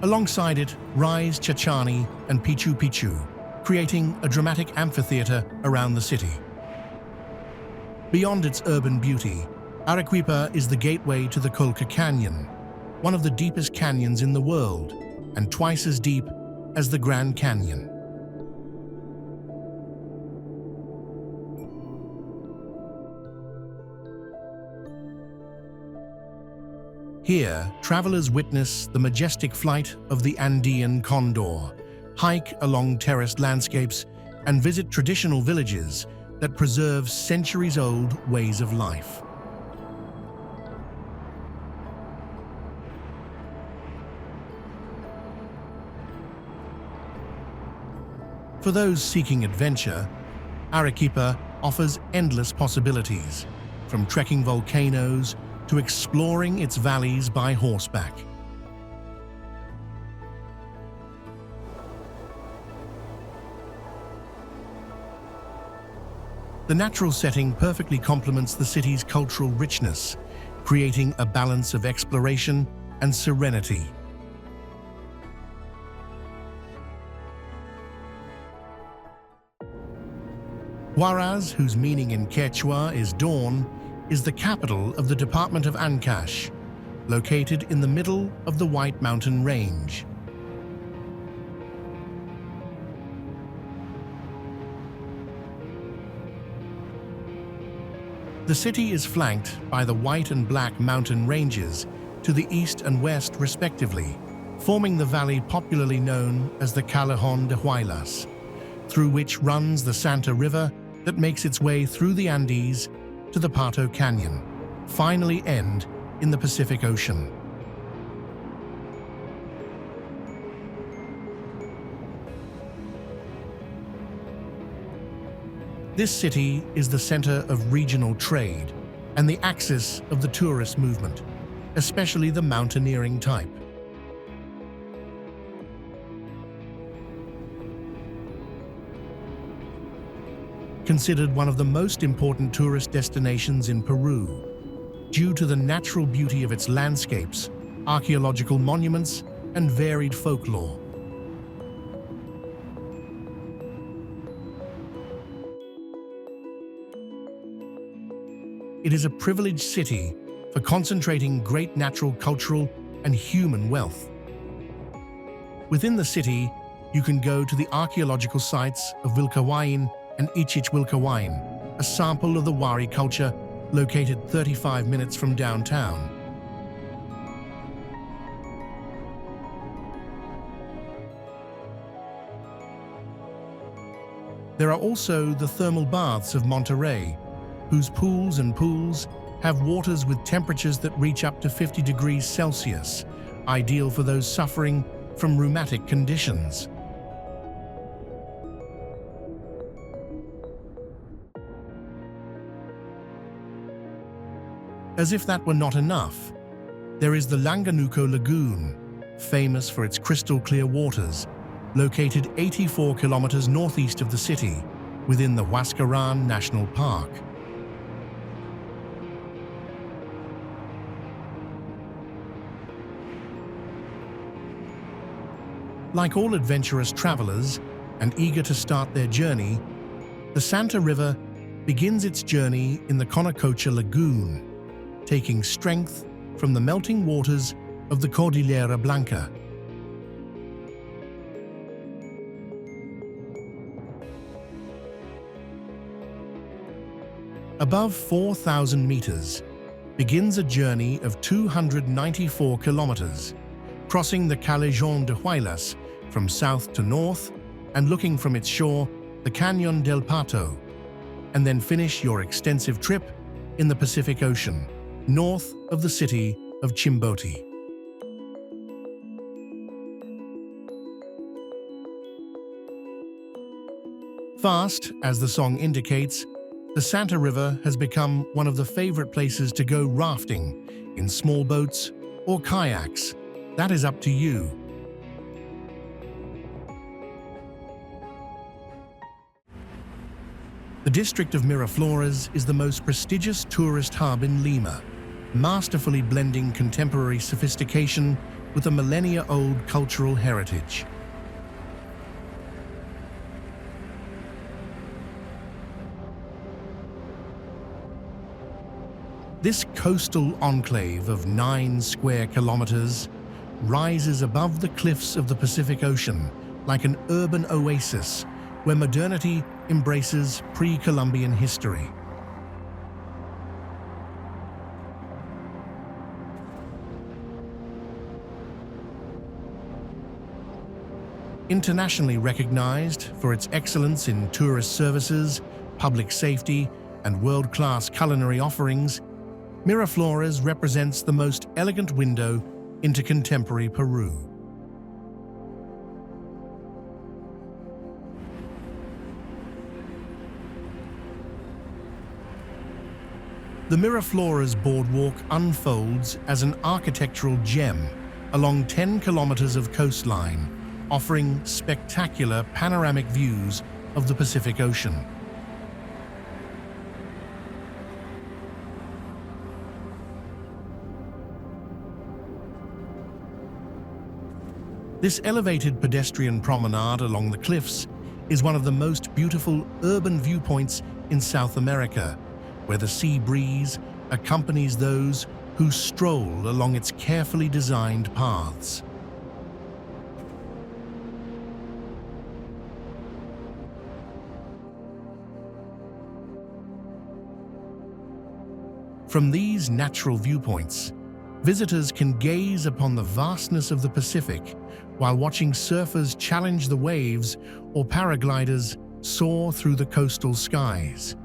Alongside it rise Chachani and Pichu Picchu, creating a dramatic amphitheater around the city. Beyond its urban beauty, Arequipa is the gateway to the Colca Canyon, one of the deepest canyons in the world, and twice as deep as the Grand Canyon. Here, travelers witness the majestic flight of the Andean condor, hike along terraced landscapes, and visit traditional villages that preserve centuries-old ways of life. For those seeking adventure, Arequipa offers endless possibilities, from trekking volcanoes to exploring its valleys by horseback. The natural setting perfectly complements the city's cultural richness, creating a balance of exploration and serenity. Huaraz, whose meaning in Quechua is dawn, is the capital of the department of Ancash, located in the middle of the White Mountain Range. The city is flanked by the White and Black Mountain Ranges to the east and west respectively, forming the valley popularly known as the Callejón de Huaylas, through which runs the Santa River that makes its way through the Andes to the Colca Canyon, finally end in the Pacific Ocean. This city is the center of regional trade and the axis of the tourist movement, especially the mountaineering type. Considered one of the most important tourist destinations in Peru, due to the natural beauty of its landscapes, archaeological monuments, and varied folklore. It is a privileged city for concentrating great natural, cultural, and human wealth. Within the city, you can go to the archaeological sites of Vilcahuain and Iquitos, a sample of the Wari culture located 35 minutes from downtown. There are also the thermal baths of Monterey, whose pools have waters with temperatures that reach up to 50 degrees Celsius, ideal for those suffering from rheumatic conditions. As if that were not enough, there is the Langanuco Lagoon, famous for its crystal-clear waters, located 84 kilometers northeast of the city, within the Huascarán National Park. Like all adventurous travelers and eager to start their journey, the Santa River begins its journey in the Conacocha Lagoon, taking strength from the melting waters of the Cordillera Blanca. Above 4,000 meters begins a journey of 294 kilometers, crossing the Callejón de Huaylas from south to north and looking from its shore, the Cañón del Pato, and then finish your extensive trip in the Pacific Ocean, north of the city of Chimbote. Fast, as the song indicates, the Santa River has become one of the favorite places to go rafting in small boats or kayaks. That is up to you. The district of Miraflores is the most prestigious tourist hub in Lima, masterfully blending contemporary sophistication with a millennia-old cultural heritage. This coastal enclave of 9 square kilometers rises above the cliffs of the Pacific Ocean like an urban oasis where modernity embraces pre-Columbian history. Internationally recognized for its excellence in tourist services, public safety, and world-class culinary offerings, Miraflores represents the most elegant window into contemporary Peru. The Miraflores boardwalk unfolds as an architectural gem along 10 kilometers of coastline, offering spectacular panoramic views of the Pacific Ocean. This elevated pedestrian promenade along the cliffs is one of the most beautiful urban viewpoints in South America, where the sea breeze accompanies those who stroll along its carefully designed paths. From these natural viewpoints, Visitors can gaze upon the vastness of the Pacific while watching surfers challenge the waves or paragliders soar through the coastal skies.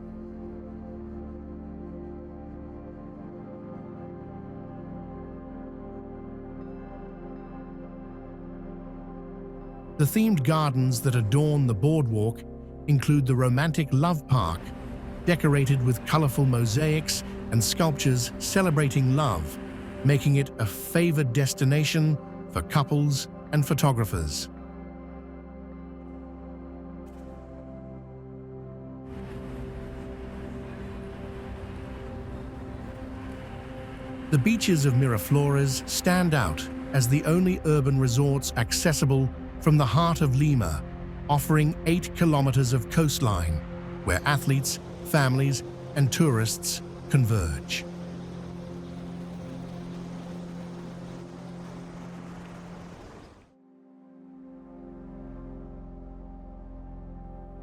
The themed gardens that adorn the boardwalk include the romantic Love Park, decorated with colorful mosaics and sculptures celebrating love, making it a favored destination for couples and photographers. The beaches of Miraflores stand out as the only urban resorts accessible from the heart of Lima, offering 8 kilometers of coastline where athletes, families, and tourists converge.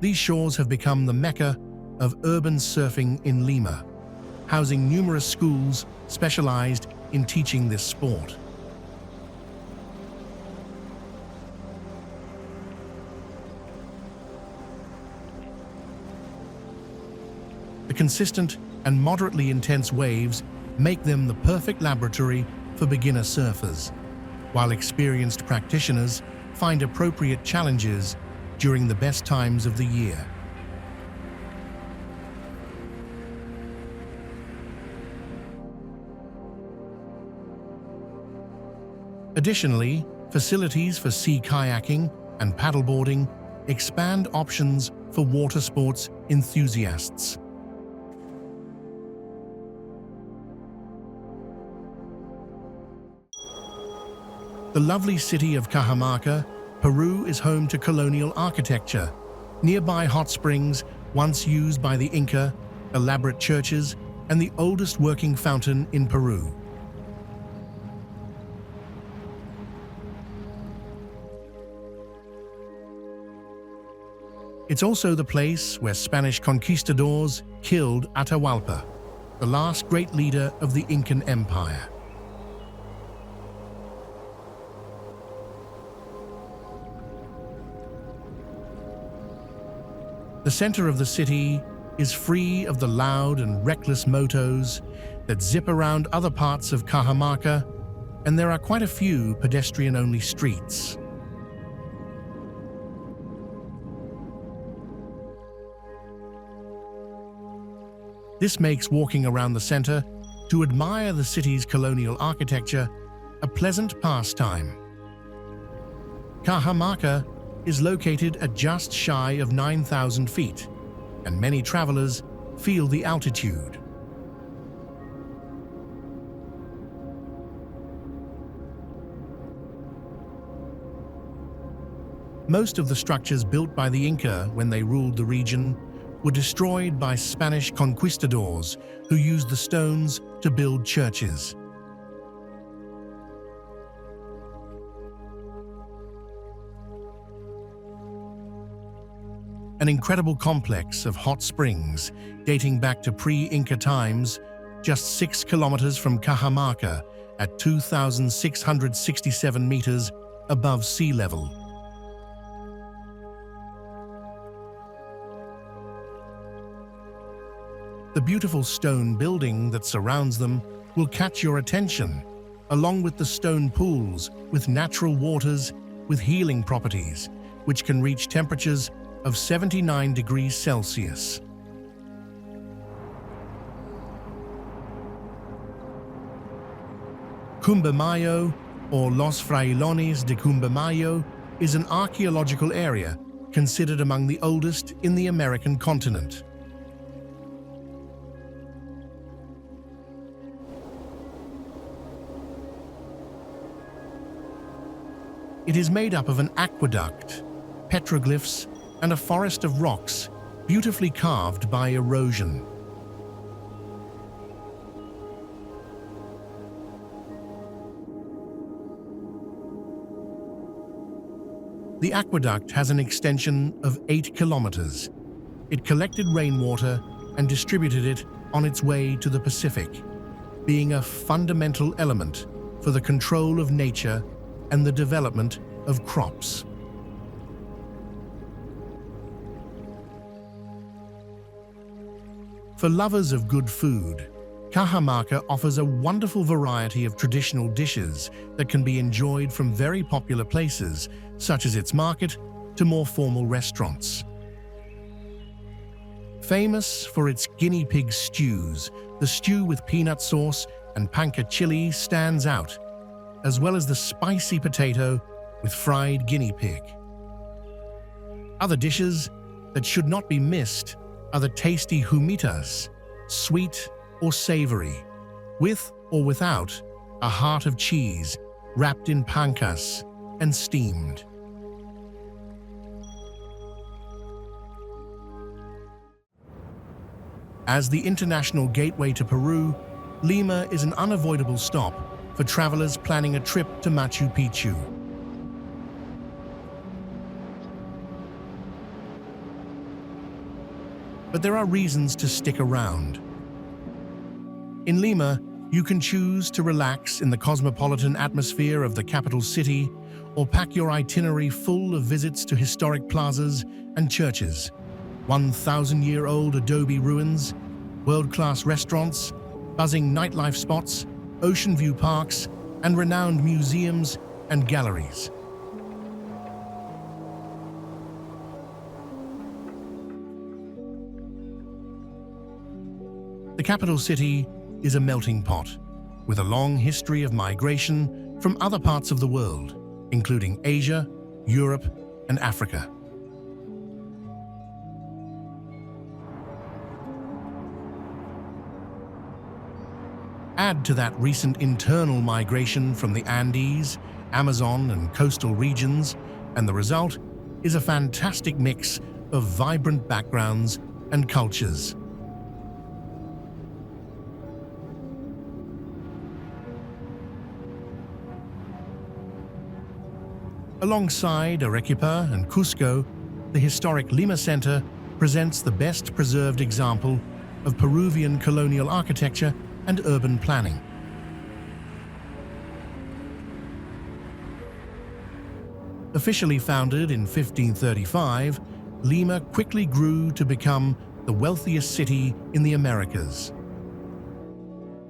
These shores have become the mecca of urban surfing in Lima, housing numerous schools specialized in teaching this sport. The consistent and moderately intense waves make them the perfect laboratory for beginner surfers, while experienced practitioners find appropriate challenges during the best times of the year. Additionally, facilities for sea kayaking and paddleboarding expand options for water sports enthusiasts. The lovely city of Cajamarca, Peru, is home to colonial architecture. Nearby hot springs, once used by the Inca, elaborate churches, and the oldest working fountain in Peru. It's also the place where Spanish conquistadors killed Atahualpa, the last great leader of the Incan Empire. The center of the city is free of the loud and reckless motos that zip around other parts of Cajamarca, and there are quite a few pedestrian-only streets. This makes walking around the center to admire the city's colonial architecture a pleasant pastime. Cajamarca is located at just shy of 9,000 feet, and many travelers feel the altitude. Most of the structures built by the Inca when they ruled the region were destroyed by Spanish conquistadors who used the stones to build churches. An incredible complex of hot springs dating back to pre-Inca times, just 6 kilometers from Cajamarca at 2,667 meters above sea level. The beautiful stone building that surrounds them will catch your attention, along with the stone pools with natural waters with healing properties, which can reach temperatures of 79 degrees Celsius. Cumbamayo, or Los Frailones de Cumbamayo, is an archaeological area considered among the oldest in the American continent. It is made up of an aqueduct, petroglyphs, and a forest of rocks beautifully carved by erosion. The aqueduct has an extension of 8 kilometers. It collected rainwater and distributed it on its way to the Pacific. being a fundamental element for the control of nature and the development of crops. For lovers of good food, Cajamarca offers a wonderful variety of traditional dishes that can be enjoyed from very popular places, such as its market, to more formal restaurants. Famous for its guinea pig stews, the stew with peanut sauce and panca chili stands out, as well as the spicy potato with fried guinea pig. Other dishes that should not be missed are the tasty humitas, sweet or savory, with or without a heart of cheese wrapped in pancas and steamed. As the international gateway to Peru, Lima is an unavoidable stop for travelers planning a trip to Machu Picchu. But there are reasons to stick around. In Lima, you can choose to relax in the cosmopolitan atmosphere of the capital city or pack your itinerary full of visits to historic plazas and churches, 1,000-year-old adobe ruins, world-class restaurants, buzzing nightlife spots, ocean view parks, and renowned museums and galleries. The capital city is a melting pot, with a long history of migration from other parts of the world, including Asia, Europe, and Africa. Add to that recent internal migration from the Andes, Amazon, and coastal regions, and the result is a fantastic mix of vibrant backgrounds and cultures. Alongside Arequipa and Cusco, the historic Lima Center presents the best preserved example of Peruvian colonial architecture and urban planning. Officially founded in 1535, Lima quickly grew to become the wealthiest city in the Americas.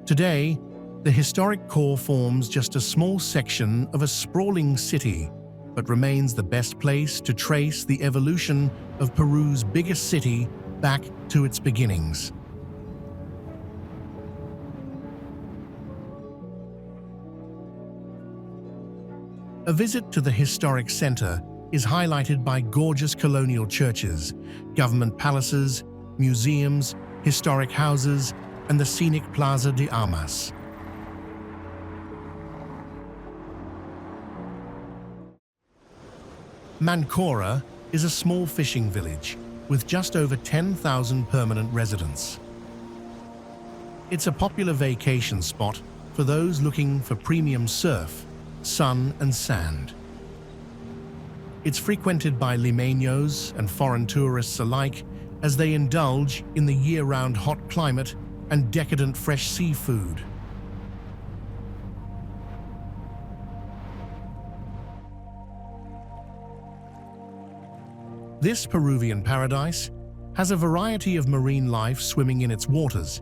Today, the historic core forms just a small section of a sprawling city, but remains the best place to trace the evolution of Peru's biggest city back to its beginnings. A visit to the historic center is highlighted by gorgeous colonial churches, government palaces, museums, historic houses, and the scenic Plaza de Armas. Mancora is a small fishing village with just over 10,000 permanent residents. It's a popular vacation spot for those looking for premium surf, sun, and sand. It's frequented by Limeños and foreign tourists alike as they indulge in the year-round hot climate and decadent fresh seafood. This Peruvian paradise has a variety of marine life swimming in its waters,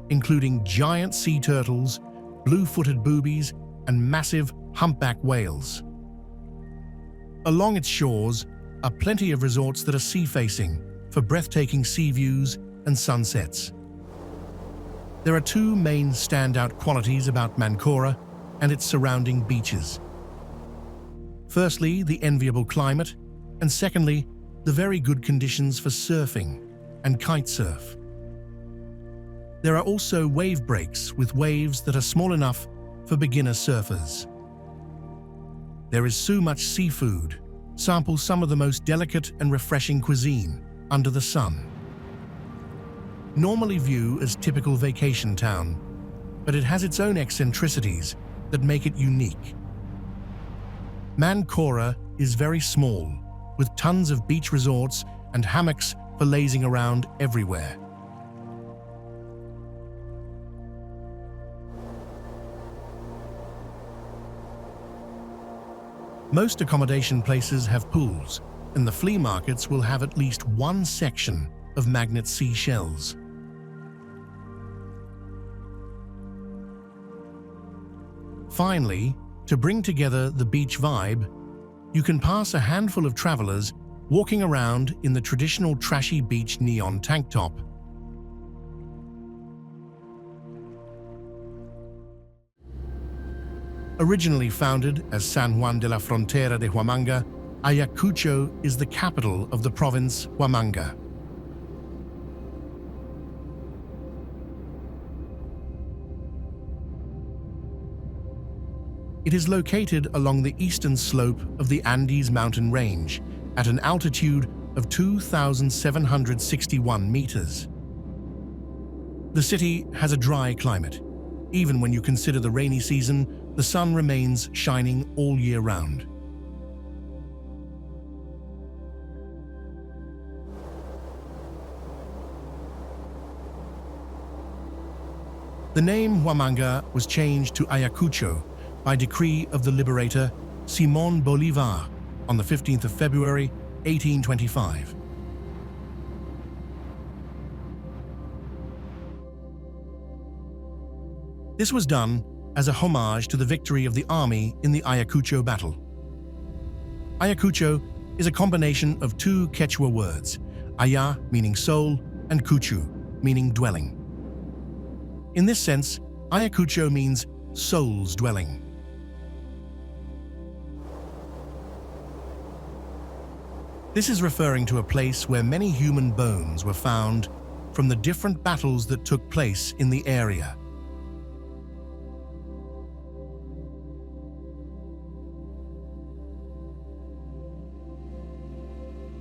including giant sea turtles, blue-footed boobies, and massive humpback whales. Along its shores are plenty of resorts that are sea-facing for breathtaking sea views and sunsets. There are two main standout qualities about Mancora and its surrounding beaches. Firstly, the enviable climate, and secondly, the very good conditions for surfing and kite surf. There are also wave breaks with waves that are small enough for beginner surfers. There is so much seafood. Sample some of the most delicate and refreshing cuisine under the sun. Normally viewed as typical vacation town, but it has its own eccentricities that make it unique. Mancora is very small, with tons of beach resorts and hammocks for lazing around everywhere. Most accommodation places have pools, and the flea markets will have at least one section of magnet seashells. Finally, to bring together the beach vibe, you can pass a handful of travelers walking around in the traditional trashy beach neon tank top. Originally founded as San Juan de la Frontera de Huamanga, Ayacucho is the capital of the province Huamanga. It is located along the eastern slope of the Andes mountain range at an altitude of 2,761 meters. The city has a dry climate. Even when you consider the rainy season, the sun remains shining all year round. The name Huamanga was changed to Ayacucho by decree of the liberator Simón Bolívar on the 15th of February, 1825. This was done as a homage to the victory of the army in the Ayacucho battle. Ayacucho is a combination of two Quechua words, Aya meaning soul and Cuchu meaning dwelling. In this sense, Ayacucho means soul's dwelling. This is referring to a place where many human bones were found from the different battles that took place in the area.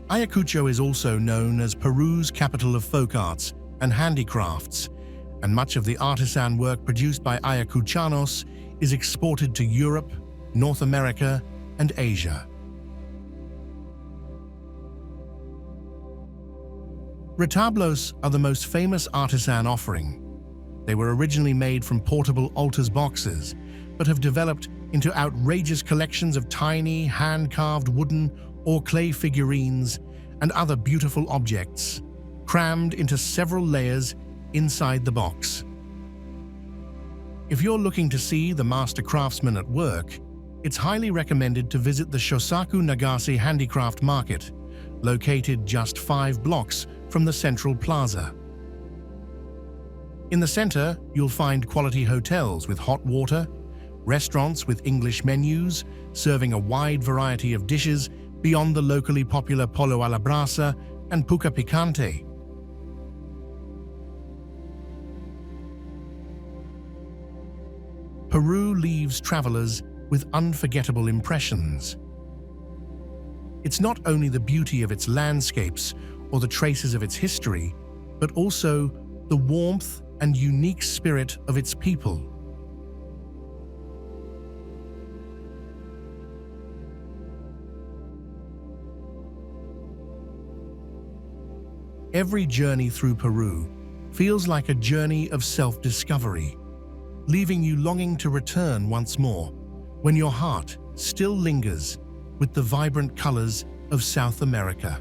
Ayacucho is also known as Peru's capital of folk arts and handicrafts, and much of the artisan work produced by Ayacuchanos is exported to Europe, North America, and Asia. Retablos are the most famous artisan offering. They were originally made from portable altars boxes, but have developed into outrageous collections of tiny, hand-carved wooden or clay figurines and other beautiful objects, crammed into several layers inside the box. If you're looking to see the master craftsman at work, it's highly recommended to visit the Shosaku Nagase Handicraft Market, located just 5 blocks from the Central Plaza. In the center, you'll find quality hotels with hot water, restaurants with English menus serving a wide variety of dishes beyond the locally popular pollo a la brasa and puca picante. Peru leaves travelers with unforgettable impressions. It's not only the beauty of its landscapes or the traces of its history, but also the warmth and unique spirit of its people. Every journey through Peru feels like a journey of self-discovery, leaving you longing to return once more when your heart still lingers with the vibrant colors of South America.